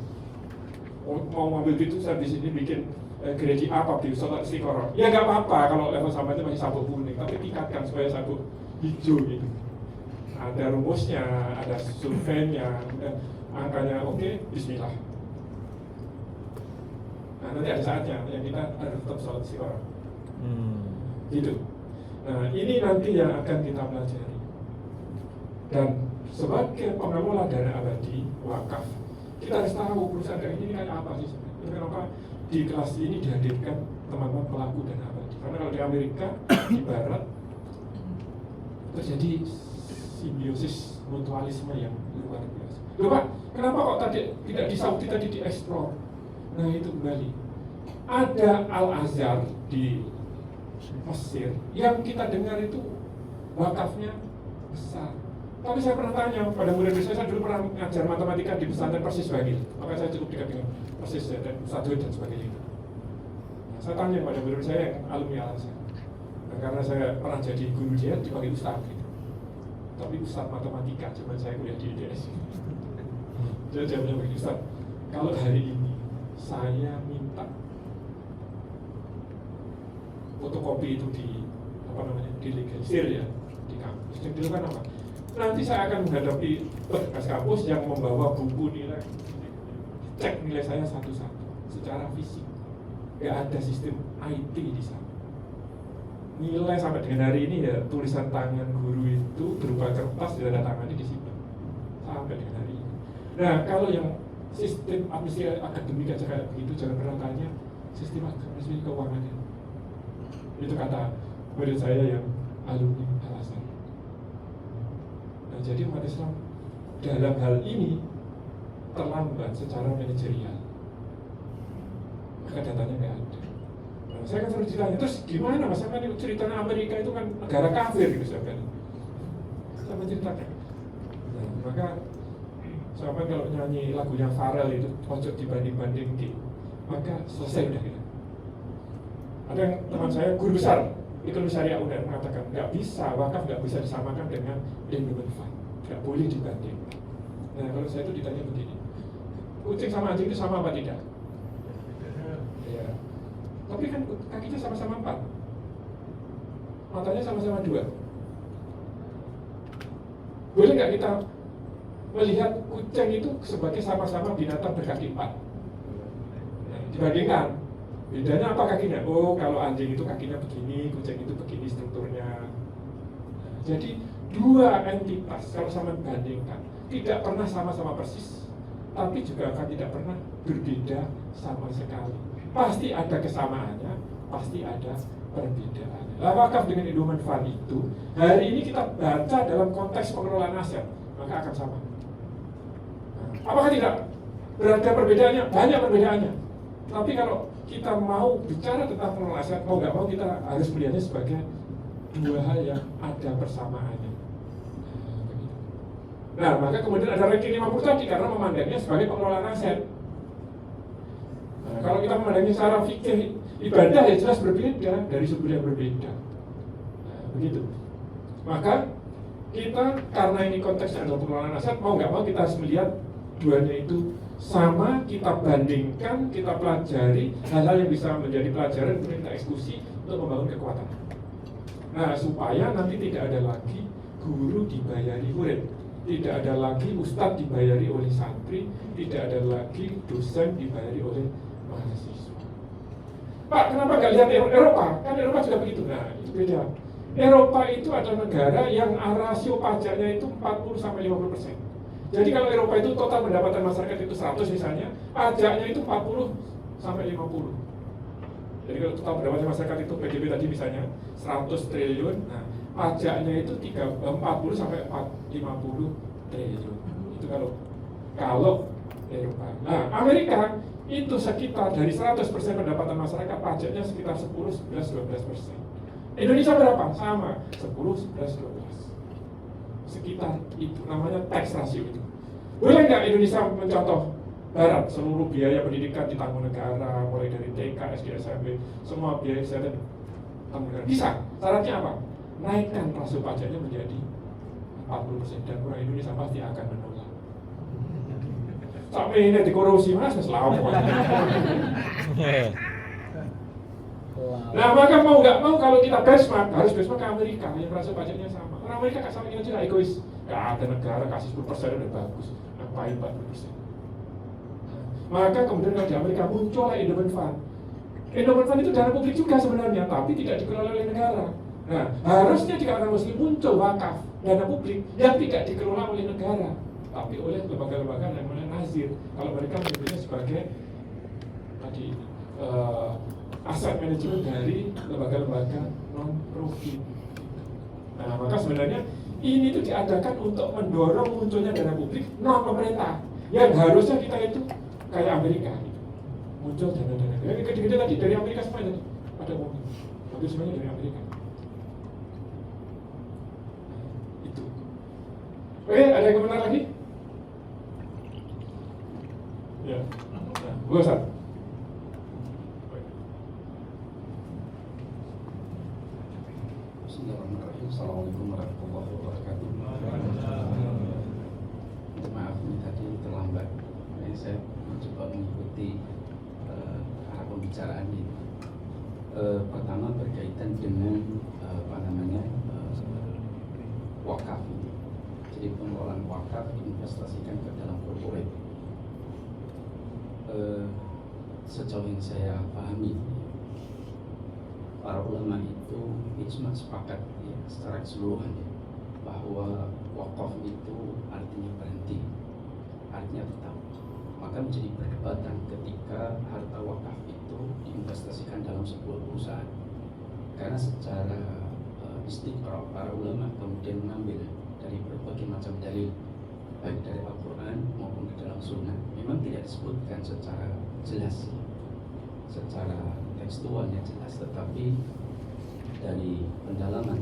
Mau ngambil itu saya di sini bikin gereji apa di sholat istikharah. Ya nggak apa-apa kalau level samanya masih sabuk kuning, tapi tingkatkan supaya sabuk hijau gitu. Ada rumusnya, ada surveinya, angkanya oke, bismillah. Nah nanti ada saatnya yang kita harus tetap sholat istikharah. Gitu. Nah ini nanti yang akan kita pelajari. Dan sebagai pengelola dana abadi wakaf, kita harus tahu perusahaan ini kayak apa sih sebenarnya. Kenapa di kelas ini dihadirkan teman-teman pelaku dana abadi? Karena kalau di Amerika, di Barat terjadi simbiosis mutualisme yang luar biasa. Loh Pak, kenapa kok tadi tidak di Saudi tadi dieksplor? Nah itu kembali, ada Al-Azhar di Mesir yang kita dengar itu wakafnya besar. Tapi saya pernah tanya pada murid saya dulu pernah ngajar matematika di pesantren Persis Bagil, maka saya cukup dekat dengan Persis dan Ustadz dan sebagainya. Nah, saya tanya pada murid saya yang alumni Al-Azhar, nah, karena saya pernah jadi guru dia dipanggil Ustadz gitu. Tapi Ustadz matematika, cuma saya kuliah di IDS. Jadi jawabnya begini, Ustadz, kalau hari ini saya minta fotokopi itu dilegalisir ya di kampus. Jadi itu kan apa? Nanti saya akan menghadapi petugas kampus yang membawa buku nilai, cek nilai saya satu-satu secara fisik. Gak ada sistem IT di sana. Nilai sampai dengan hari ini ya tulisan tangan guru itu berupa kertas ditandatangani di situ sampai dengan hari ini. Nah kalau yang sistem administrasi akademik aja kayak begitu, jangan pernah tanya sistem administrasi keuangannya. Itu kata murid saya yang alumni Al-Azhar. Nah, jadi umat Islam dalam hal ini terlambat secara manajerial, maka datanya nggak ada. Nah, saya kan selalu ditanya, terus gimana mas? Kan ceritanya Amerika itu kan negara kafir gitu saya bilang. Saya menceritakan. Nah, maka sampai kalau nyanyi lagunya Pharrell itu ojo dibanding-banding, maka selesai udah gitu. Ada yang teman saya guru besar ekonomi syariah UNER mengatakan nggak bisa, wakaf nggak bisa disamakan dengan endowment fund, nggak boleh dibanding. Nah kalau saya itu ditanya begini, kucing sama anjing itu sama apa tidak? Ya. Tapi kan kakinya sama-sama 4, matanya sama-sama 2. Boleh nggak kita melihat kucing itu sebagai sama-sama binatang berkaki 4? Nah, dibandingkan. Bedanya apa kakinya? Oh, kalau anjing itu kakinya begini, kucing itu begini strukturnya. Nah, jadi 2 entitas kalau sama bandingkan tidak pernah sama-sama persis, tapi juga akan tidak pernah berbeda sama sekali. Pasti ada kesamaannya, pasti ada perbedaannya. Nah, wakaf dengan endowment fund itu hari ini kita baca dalam konteks pengelolaan aset, maka akan sama. Nah, apakah tidak? Berada perbedaannya, banyak perbedaannya. Tapi kalau kita mau bicara tentang pengelolaan aset, mau nggak mau kita harus melihatnya sebagai 2 hal yang ada persamaannya. Nah, maka kemudian ada ranking 50 tadi karena memandangnya sebagai pengelolaan aset. Nah, kalau kita memandangnya secara fikih ibadah ya jelas berbeda dari sumber yang berbeda. Nah, begitu. Maka kita karena ini konteksnya adalah pengelolaan aset, mau nggak mau kita harus melihat duanya itu sama, kita bandingkan, kita pelajari hal-hal yang bisa menjadi pelajaran kemudian kita eksekusi untuk membangun kekuatan. Nah, supaya nanti tidak ada lagi guru dibayari murid, tidak ada lagi ustadz dibayari oleh santri, tidak ada lagi dosen dibayari oleh mahasiswa. Pak, kenapa nggak lihat Eropa? Kan Eropa juga begitu. Nah, itu beda. Eropa itu adalah negara yang rasio pajaknya itu 40-50%. Jadi kalau Eropa itu total pendapatan masyarakat itu 100 misalnya, pajaknya itu 40-50. Jadi kalau total pendapatan masyarakat itu PDB tadi misalnya 100 triliun, nah pajaknya itu 40-50 triliun. Itu kalau Eropa. Nah Amerika itu sekitar dari 100% pendapatan masyarakat pajaknya sekitar 10-11-12%. Indonesia berapa? Sama, 10-11-12. Sekitar itu namanya tax ratio itu. Boleh nggak Indonesia mencontoh Barat seluruh biaya pendidikan ditanggung negara, mulai dari TK, SD, SMP, semua biaya kesehatan ditanggung negara? Bisa. Syaratnya apa? Naikkan rasio pajaknya menjadi 40% dan orang Indonesia pasti akan menolak. Sampai ini dikorupsi mas, selamat. Nah maka mau nggak mau kalau kita benchmark harus benchmark ke Amerika yang rasio pajaknya sama. Orang Amerika nggak sama kita juga egois. Nggak ada negara kasih 10% udah bagus, ngapain 40%. Maka kemudian kalau di Amerika muncullah endowment fund. Endowment fund itu dana publik juga sebenarnya, tapi tidak dikelola oleh negara. Nah harusnya di kalangan muslim muncul wakaf dana publik yang tidak dikelola oleh negara, tapi oleh lembaga-lembaga yang namanya nazir. Kalau mereka menyebutnya sebagai tadi aset manajemen dari lembaga-lembaga non-profit. Nah, maka sebenarnya ini itu diadakan untuk mendorong munculnya dana publik non pemerintah yang harusnya kita itu kayak Amerika gitu. Muncul dana-dana yang gede-gede tadi dari Amerika semua tadi pada umumnya, hampir semuanya dari Amerika. Nah, itu Oke, ada yang komentar lagi? Ya, Bu Ustaz. Bismillahirrahmanirrahim. Assalamualaikum warahmatullahi wabarakatuh. Minta maaf ini tadi terlambat. Saya mencoba mengikuti arah pembicaraan ini. Pertama berkaitan dengan wakaf ini. Jadi pengelolaan wakaf diinvestasikan ke dalam corporate. Sejauh yang saya pahami, para ulama itu ijma sepakat ya, secara keseluruhan ya, bahwa wakaf itu artinya berhenti, artinya tetap. Maka menjadi perdebatan ketika harta wakaf itu diinvestasikan dalam sebuah perusahaan, karena secara istiqra para ulama kemudian mengambil dari berbagai macam dalil, baik dari Al-Quran maupun di dalam Sunnah, memang tidak disebutkan secara jelas, secara tekstualnya jelas, tetapi dari pendalaman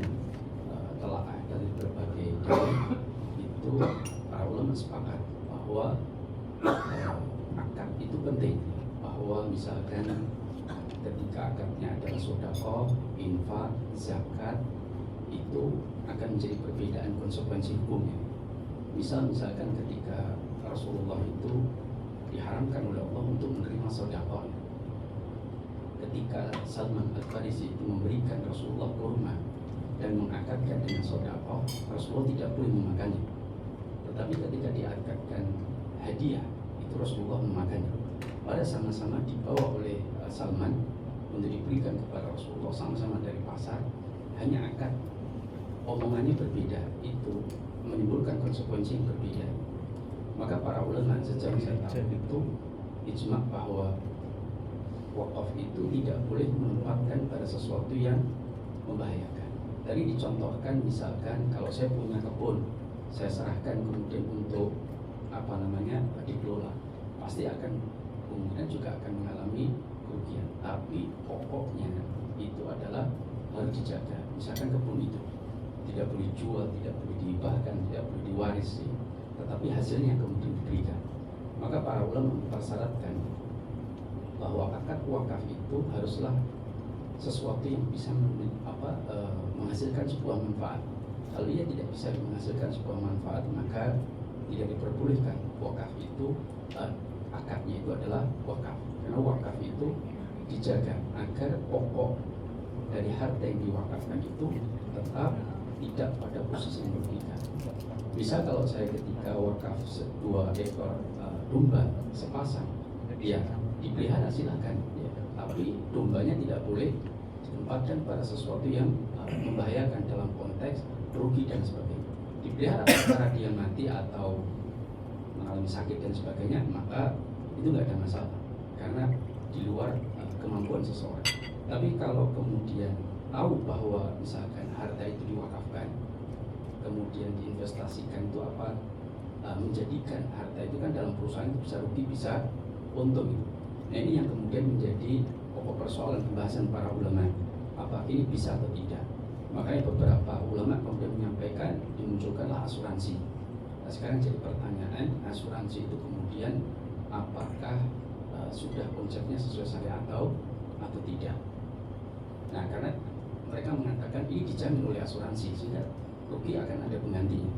telaah dari berbagai dalil itu para ulama sepakat bahwa akad itu penting, bahwa misalkan ketika akadnya adalah sedekah, infak, zakat, itu akan menjadi perbedaan konsekuensi hukumnya. Misalkan ketika Rasulullah itu diharamkan oleh Allah untuk menerima sedekah, ketika Salman Al-Farisi itu memberikan Rasulullah kurma dan mengakadkan dengan sedekah, Rasulullah tidak boleh memakannya. Tetapi ketika diakadkan hadiah, itu Rasulullah memakannya. Pada sama-sama dibawa oleh Salman untuk diberikan kepada Rasulullah, sama-sama dari pasar, hanya akad omongannya berbeda, itu menimbulkan konsekuensi yang berbeda. Maka para ulama sejauh saya tahu itu ijma bahwa wakaf itu tidak boleh menempatkan pada sesuatu yang membahayakan. Tadi dicontohkan misalkan kalau saya punya kebun, saya serahkan kemudian untuk dikelola, pasti akan kemungkinan juga akan mengalami kerugian. Tapi pokoknya itu adalah harus dijaga. Misalkan kebun itu tidak boleh dijual, tidak boleh dihibahkan, tidak boleh diwarisi, tetapi hasilnya kemudian diberikan. Maka para ulama mempersyaratkan bahwa akad wakaf itu haruslah sesuatu yang bisa menghasilkan sebuah manfaat. Kalau ia tidak bisa menghasilkan sebuah manfaat, maka tidak diperbolehkan. Wakaf itu akadnya itu adalah wakaf, karena wakaf itu dijaga agar pokok dari harta yang diwakafkan itu tetap tidak pada posisi yang berbeda. Misal kalau saya ketika wakaf 2 ekor domba sepasang, ya dipelihara silahkan, ya. Tapi dombanya tidak boleh ditempatkan pada sesuatu yang membahayakan dalam konteks rugi dan sebagainya. Dipelihara antara dia mati atau mengalami sakit dan sebagainya, maka itu nggak ada masalah karena di luar kemampuan seseorang. Tapi kalau kemudian tahu bahwa misalkan harta itu diwakafkan, kemudian diinvestasikan, itu menjadikan harta itu kan dalam perusahaan itu bisa rugi bisa untung itu. Nah ini yang kemudian menjadi pokok persoalan pembahasan para ulama, apa ini bisa atau tidak. Makanya beberapa ulama kemudian menyampaikan dimunculkanlah asuransi. Nah sekarang jadi pertanyaan, asuransi itu kemudian apakah sudah konsepnya sesuai syariat atau tidak. Nah karena mereka mengatakan ini dijamin oleh asuransi sehingga rugi akan ada penggantinya.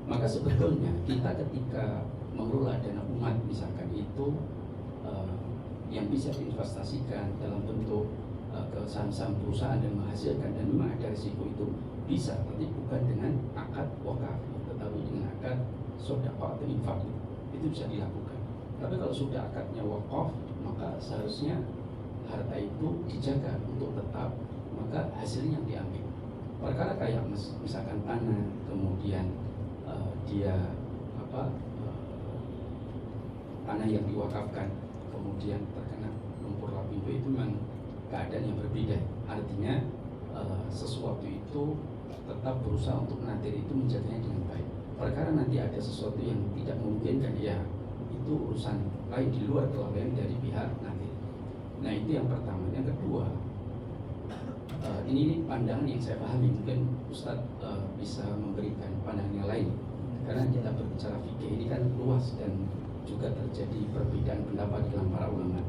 Maka sebetulnya kita ketika mengelola dana umat misalkan itu yang bisa diinvestasikan dalam bentuk ke saham-saham perusahaan dan menghasilkan dan memang ada risiko itu bisa, tapi bukan dengan akad wakaf, tetapi dengan akad sedekah atau infak itu bisa dilakukan. Tapi kalau sudah akadnya wakaf, maka seharusnya harta itu dijaga untuk tetap, maka hasilnya yang diambil. Perkara kayak misalkan tanah, kemudian dia tanah yang diwakafkan kemudian terkena lumpur lapindo, itu memang keadaan yang berbeda. Artinya sesuatu itu tetap berusaha untuk menantir itu menjaganya dengan baik. Perkara nanti ada sesuatu yang tidak memungkinkan, ya itu urusan lain di luar kelalaian dari pihak nanti. Nah itu yang pertama. Yang kedua, ini pandangan yang saya pahami, mungkin Ustadz bisa memberikan pandangan yang lain. karena kita berbicara fikih ini kan luas dan juga terjadi perbedaan pendapat dalam para ulama.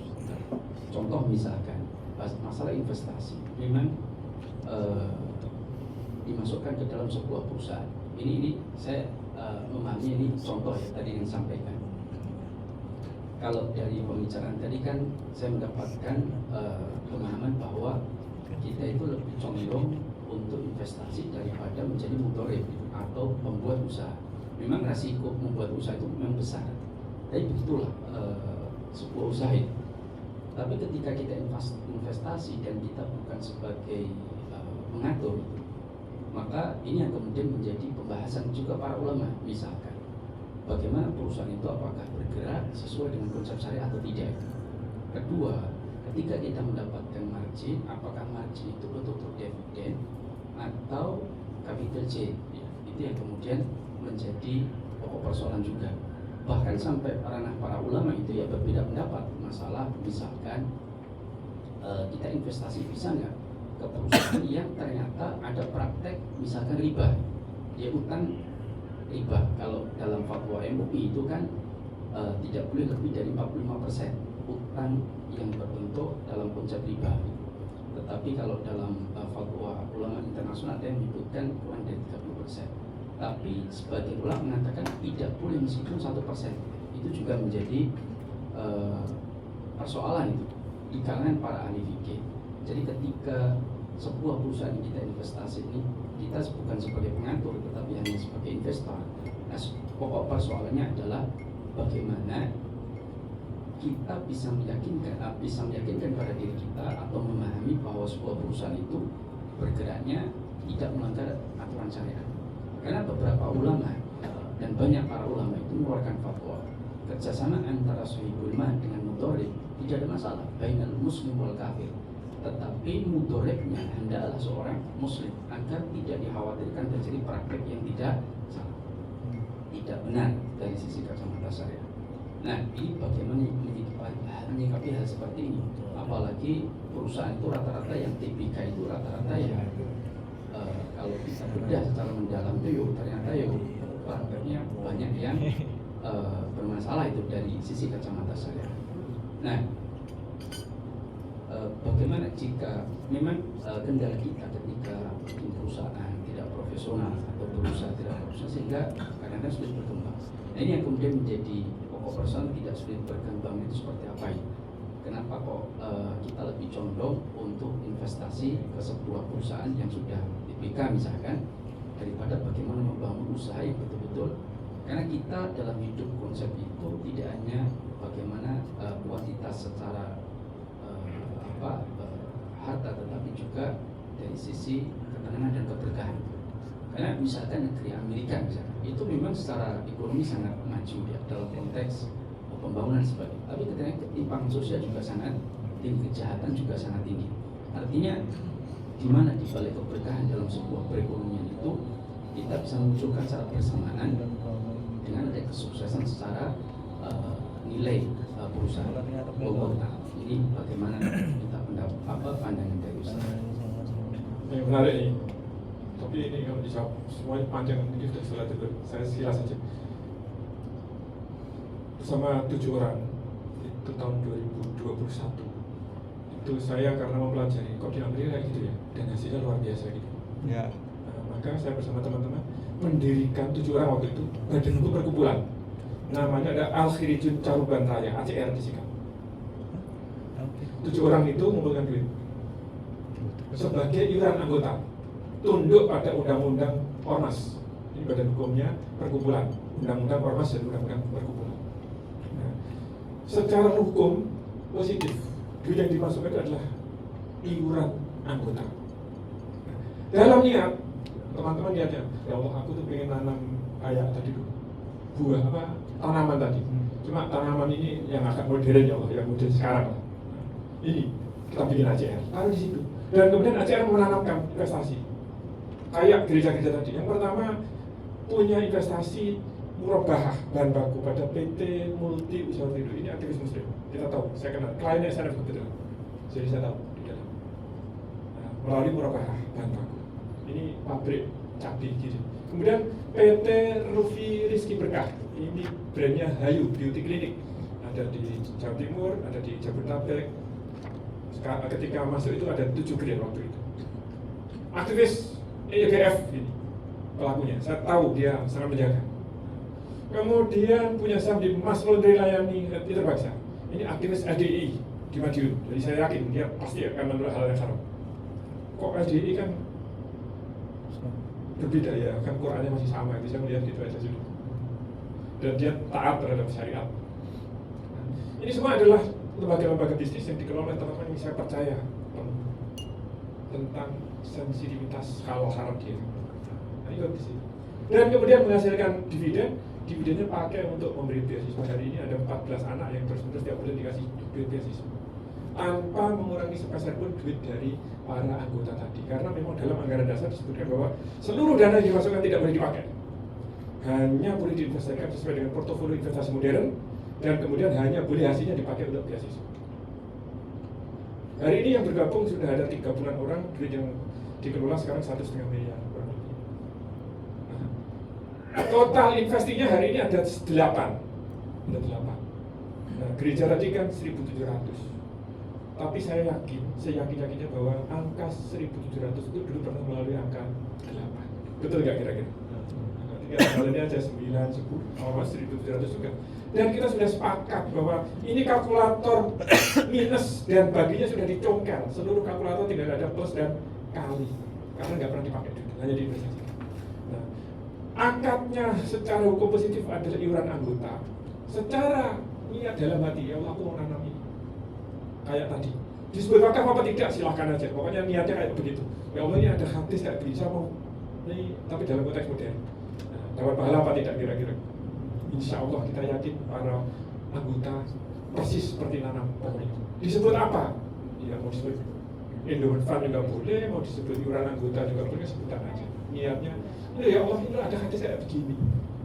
Contoh misalkan masalah investasi, memang dimasukkan ke dalam sebuah perusahaan. Ini saya memahami ini contoh ya tadi yang disampaikan. Kalau dari pembicaraan tadi kan saya mendapatkan pemahaman bahwa kita itu lebih condong untuk investasi daripada menjadi mudharib atau membuat usaha. Memang resiko membuat usaha itu memang besar, tapi begitulah sebuah usaha itu. Tapi ketika kita investasi dan kita bukan sebagai pengatur, maka ini yang kemudian menjadi pembahasan juga para ulama. Misalkan bagaimana perusahaan itu apakah bergerak sesuai dengan konsep syariah atau tidak. Kedua, ketika kita mendapatkan margin, apakah margin itu betul-betul dividen atau capital gain, ya, itu yang kemudian menjadi pokok persoalan juga. Bahkan sampai ranah para ulama itu ya berbeda pendapat masalah misalkan kita investasi bisa nggak ke perusahaan yang ternyata ada praktek misalkan riba, dia utang riba. Kalau dalam fatwa MUI itu kan tidak boleh lebih dari 45% utang yang berbentuk dalam konsep riba. Tetapi kalau dalam fatwa ulama internasional ada yang menyebutkan kurang dari 30%. Tapi sebagian ulama mengatakan tidak boleh meskipun 1%. Itu juga menjadi persoalan itu di kalangan para ahli fikih. Jadi ketika sebuah perusahaan yang kita investasi ini, kita bukan sebagai pengatur tetapi hanya sebagai investor. Nah, pokok persoalannya adalah bagaimana kita bisa meyakinkan pada diri kita atau memahami bahwa sebuah perusahaan itu bergeraknya tidak melanggar aturan syariat. Karena beberapa ulama dan banyak para ulama itu mengeluarkan fatwa kerjasama antara sohibul mal dengan mudharib tidak ada masalah bainal muslim wal kafir. Tetapi mudharibnya hendaklah seorang muslim agar tidak dikhawatirkan terjadi praktek yang tidak salah, tidak benar dari sisi kacamata syariat. Nah, ini bagaimana menyikapi hal seperti ini? Apalagi perusahaan itu rata-rata yang TPK itu rata-rata yang kalau bisa bedah secara mendalam itu yuk, ternyata yuk prakteknya banyak yang bermasalah itu dari sisi kacamata syariat. Nah, bagaimana jika memang kendala kita ketika bikin perusahaan tidak profesional atau berusaha tidak profesional sehingga kadang-kadang sulit berkembang. Nah, ini yang kemudian menjadi pokok persoalan tidak sulit berkembang itu seperti apa ini? Kenapa kok kita lebih condong untuk investasi ke sebuah perusahaan yang sudah DPK misalkan daripada bagaimana membangun usaha yang betul-betul, karena kita dalam hidup konsep itu tidak hanya bagaimana kuantitas secara harta tetapi juga dari sisi ketenangan dan keberkahan. Karena misalkan negeri Amerika misalkan, itu memang secara ekonomi sangat maju ya dalam konteks pembangunan sebagainya. Tapi ketika ketimpangan sosial juga sangat tinggi, kejahatan juga sangat tinggi. Artinya di mana di balik keberkahan dalam sebuah perekonomian itu kita bisa munculkan secara bersamaan dengan ada kesuksesan secara nilai perusahaan. Ini bagaimana kita pandangan dari Ustaz? Ini menarik nih. Tapi ini kalau dijawab semuanya panjang, ini sudah salah dulu. Saya silas saja. Bersama 7 orang itu tahun 2021 itu saya karena mempelajari kok di Amerika kayak gitu ya dan hasilnya luar biasa gitu Ya. nah, maka saya bersama teman-teman mendirikan 7 orang waktu itu badan hukum perkumpulan namanya ada Al-Khirijun Caruban Raya ACR di Sikap. 7 orang itu mengumpulkan duit sebagai iuran anggota tunduk pada undang-undang Ormas. Ini badan hukumnya perkumpulan, undang-undang Ormas dan undang-undang perkumpulan. Secara hukum positif, duit yang dimasukkan itu adalah iuran anggota. Dalam niat, teman-teman niatnya, ya Allah aku tuh pengen nanam kayak tadi buah tanaman tadi. Cuma tanaman ini yang agak modern ya Allah, yang modern sekarang lah. Ini kita bikin ACR, taruh di situ. Dan kemudian ACR menanamkan investasi. Kayak gereja-gereja tadi. Yang pertama punya investasi murabahah bahan baku pada PT Multi Usaha Tidur. Ini aktivis muslim, kita tahu, saya kenal kliennya SNF kebetulan, jadi saya tahu di dalam melalui murabahah bahan baku. ini pabrik cabai gitu. Kemudian PT Rufi Rizky Berkah, ini brandnya Hayu Beauty Clinic, ada di Jawa Timur, ada di Jabodetabek. Ketika masuk itu ada 7 grade waktu itu. Aktivis EGF ini pelakunya, saya tahu dia sangat menjaga. Kemudian punya saham di Mas Laundry Layani Tirta. Ini aktivis LDI di Madiun, jadi saya yakin dia pasti akan menolak hal yang sama. Kok LDI kan berbeda ya, kan Qurannya masih sama, itu saya melihat gitu aja dulu. Dan dia taat terhadap syariat. Ini semua adalah lembaga-lembaga bisnis yang dikelola oleh teman-teman yang saya percaya tentang sensitivitas halal haram dia. Nah, itu di sini. Dan kemudian menghasilkan dividen. Dividennya pakai untuk memberi beasiswa. Hari ini ada 14 anak yang terus-menerus tiap bulan dikasih duit beasiswa tanpa mengurangi sepeser pun duit dari para anggota tadi, karena memang dalam anggaran dasar disebutkan bahwa seluruh dana yang dimasukkan tidak boleh dipakai, hanya boleh diinvestasikan sesuai dengan portofolio investasi modern, dan kemudian hanya boleh hasilnya dipakai untuk beasiswa. Hari ini yang bergabung sudah ada 30-an orang, duit yang dikelola sekarang 1,5 miliar. Total investinya hari ini ada 8. Nah, gereja tadi kan 1.700. Tapi saya yakin-yakinnya bahwa angka 1.700 itu dulu pernah melalui angka 8. Betul nggak kira-kira? Kalian aja 9, 10, awas 1.700 juga. Dan kita sudah sepakat bahwa ini kalkulator minus dan baginya sudah dicongkel. Seluruh kalkulator tidak ada plus dan kali, karena nggak pernah dipakai dulu, hanya diinvestasikan. Nah, akadnya secara hukum positif adalah iuran anggota. Secara niat dalam hati, ya Allah aku mau nanam ini. Kayak tadi, disebut wakaf apa tidak silahkan aja. Pokoknya niatnya kayak begitu. Ya Allah ini ada hadis kayak bisa mau ini, tapi dalam konteks modern. Nah, dapat pahala apa tidak kira-kira? Insya Allah kita yakin para anggota persis seperti nanam pohon itu. Disebut apa? Ya mau disebut endowment fund juga boleh, mau disebut iuran anggota juga boleh, sebutan aja. Niatnya, ya Allah ini ada hadis kayak begini.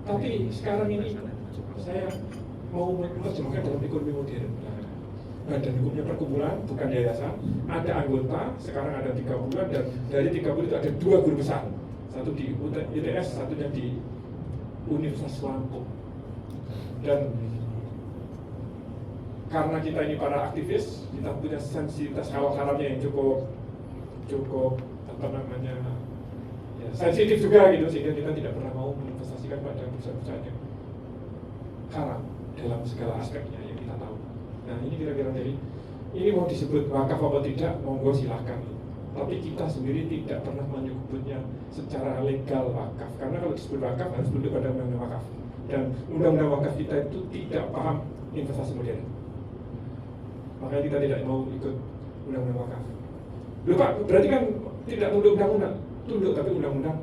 Tapi sekarang ini saya mau menerjemahkan dalam ekonomi modern. Badan hukumnya perkumpulan, bukan yayasan. Ada anggota, sekarang ada 3 bulan, dan dari 3 bulan itu ada 2 guru besar. Satu di ITS, satunya di Universitas Lampung. Dan karena kita ini para aktivis, kita punya sensitivitas halal-haramnya yang cukup apa namanya ya, sensitif juga gitu, sehingga kita tidak pernah mau menginvestasikan pada perusahaan-perusahaan yang haram dalam segala aspeknya yang kita tahu. Nah ini kira-kira dari ini mau disebut wakaf apa tidak, monggo silahkan. Tapi kita sendiri tidak pernah menyebutnya secara legal wakaf, karena kalau disebut wakaf harus tunduk pada undang-undang wakaf. Dan undang-undang wakaf kita itu tidak paham investasi modern. Makanya kita tidak mau ikut undang-undang wakaf. Loh Pak, berarti kan tidak tunduk undang-undang, tunduk tapi undang-undang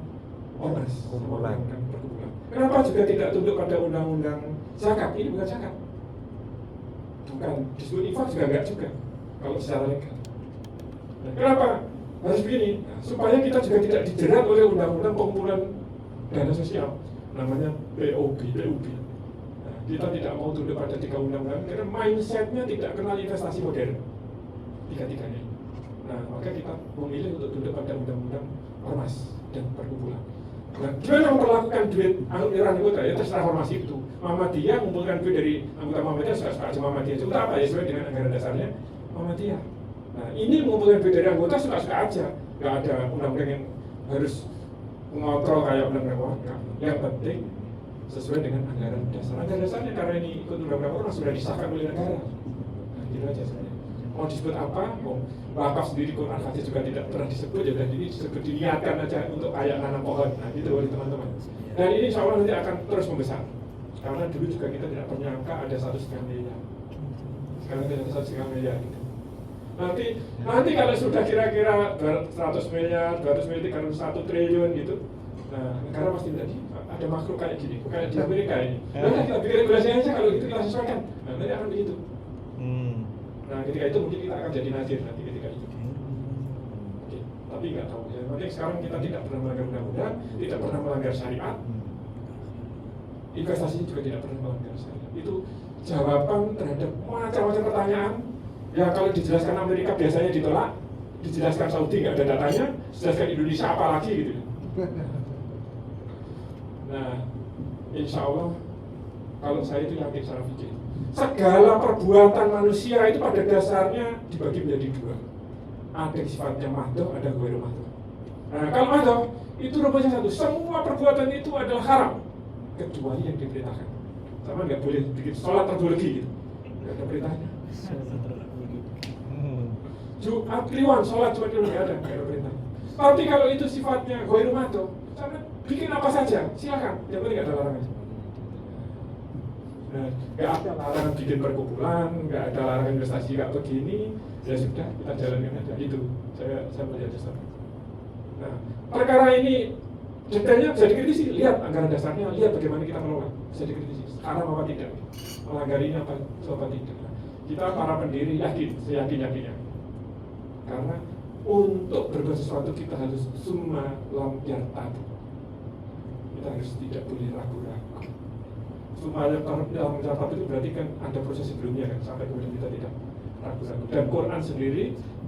ormas, undang-undang perkumpulan. Kenapa juga tidak tunduk pada undang-undang zakat? Ini bukan zakat. Bukan disebut infak juga enggak juga kalau secara legal. Nah, kenapa harus begini? Nah, supaya kita juga tidak dijerat oleh undang-undang pengumpulan dana sosial, namanya POB. Nah, kita tidak mau tunduk pada 3 undang-undang karena mindsetnya tidak kenal investasi modern. Tiga-tiganya. Nah, maka kita memilih untuk tunduk pada undang-undang ormas dan perkumpulan. Nah, gimana memperlakukan duit iuran anggota ya terserah ormas itu. Muhammadiyah mengumpulkan duit dari anggota Muhammadiyah suka-suka aja Muhammadiyah. Untuk apa ya sesuai dengan anggaran dasarnya Muhammadiyah. Nah, ini mengumpulkan duit dari anggota suka-suka aja. Gak ada undang-undang yang harus mengontrol kayak undang-undang wakaf. Yang penting sesuai dengan anggaran dasar. Anggaran dasarnya karena ini ikut undang-undang ormas sudah disahkan oleh negara. Nah, gitu aja sebenarnya. Mau disebut apa? Mau wakaf sendiri Quran hadis juga tidak pernah disebut ya, dan ini disebut diniatkan aja untuk kayak nanam pohon. Nah, itu oleh teman-teman. Dan ini insya Allah nanti akan terus membesar. Karena dulu juga kita tidak pernah nyangka ada 1,5 miliar. Sekarang ada 1,5 miliar gitu. Nanti kalau sudah kira-kira 100 miliar, 200 miliar, kalau 1 triliun gitu, nah negara pasti menjadi ada makhluk kayak gini, kayak di Amerika ini. Nanti kita bikin regulasinya aja kalau gitu kita sesuaikan. Nah, nanti akan begitu. Nah, ketika itu mungkin kita akan jadi nazir nanti ketika itu. Oke, tapi nggak tahu. Ya, nanti sekarang kita tidak pernah melanggar undang-undang, tidak pernah melanggar syariat. Investasi juga tidak pernah melanggar syariat. Itu jawaban terhadap macam-macam pertanyaan yang kalau dijelaskan Amerika biasanya ditolak, dijelaskan Saudi nggak ada datanya, dijelaskan Indonesia apalagi gitu. Nah, insya Allah kalau saya itu yakin secara fikih, segala perbuatan manusia itu pada dasarnya dibagi menjadi dua. Ada yang sifatnya mahdoh, ada ghairu mahdoh. Nah, kalau mahdoh itu rupanya satu, semua perbuatan itu adalah haram kecuali yang diperintahkan. Sama nggak boleh bikin sholat terdugi gitu, nggak ada perintahnya. Jumat kliwon, sholat cuma dulu nggak ada perintah. Tapi kalau itu sifatnya ghairu mahdoh, sama bikin apa saja, silakan, yang penting nggak ada larangan. Nah, nggak ada larangan bikin perkumpulan, nggak ada larangan investasi kayak begini, ya sudah kita jalankan aja. Itu saya melihat dasar. Nah, perkara ini detailnya bisa dikritisi, lihat anggaran dasarnya, lihat bagaimana kita mengelola, bisa dikritisi, haram apa tidak, melanggar ini apa tidak. Nah, kita para pendiri yakin, seyakin-yakinnya, karena untuk berbuat sesuatu kita harus summa lam yartabu. Kita harus tidak boleh ragu-ragu. Summa lam yartabu itu berarti kan ada proses sebelumnya kan, sampai kemudian kita tidak ragu-ragu. Dan Quran sendiri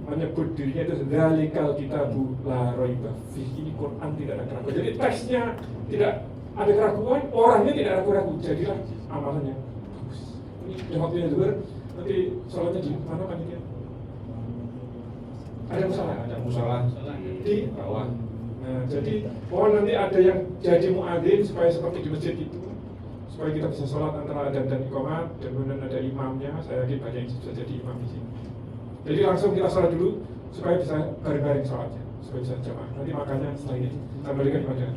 menyebut dirinya itu dzalikal kitabu la raiba fihi. Ini Quran tidak ada keraguan. Jadi teksnya tidak ada keraguan, orangnya tidak ragu-ragu. Jadilah amalannya bagus. Ini udah waktunya zuhur, nanti sholatnya di mana panitia? Ada musola di bawah. Nah, jadi mohon nanti ada yang jadi muadzin supaya seperti di masjid itu, supaya kita bisa sholat antara adzan dan iqamah, dan kemudian ada imamnya. Saya yakin banyak yang bisa jadi imam di sini. Jadi langsung kita sholat dulu supaya bisa bareng-bareng sholatnya, supaya bisa jamaah. Nanti makanya setelah ini saya berikan kepada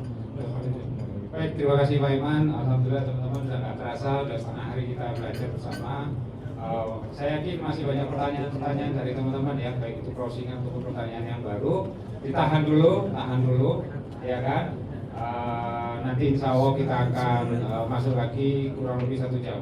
Baik, terima kasih Pak Iman. Alhamdulillah teman-teman sudah nggak terasa, sudah setengah hari kita belajar bersama. Saya yakin masih banyak pertanyaan-pertanyaan dari teman-teman ya, baik itu closing ataupun pertanyaan yang baru. Tahan dulu, ya kan? Nanti insya Allah kita akan masuk lagi kurang lebih 1 jam.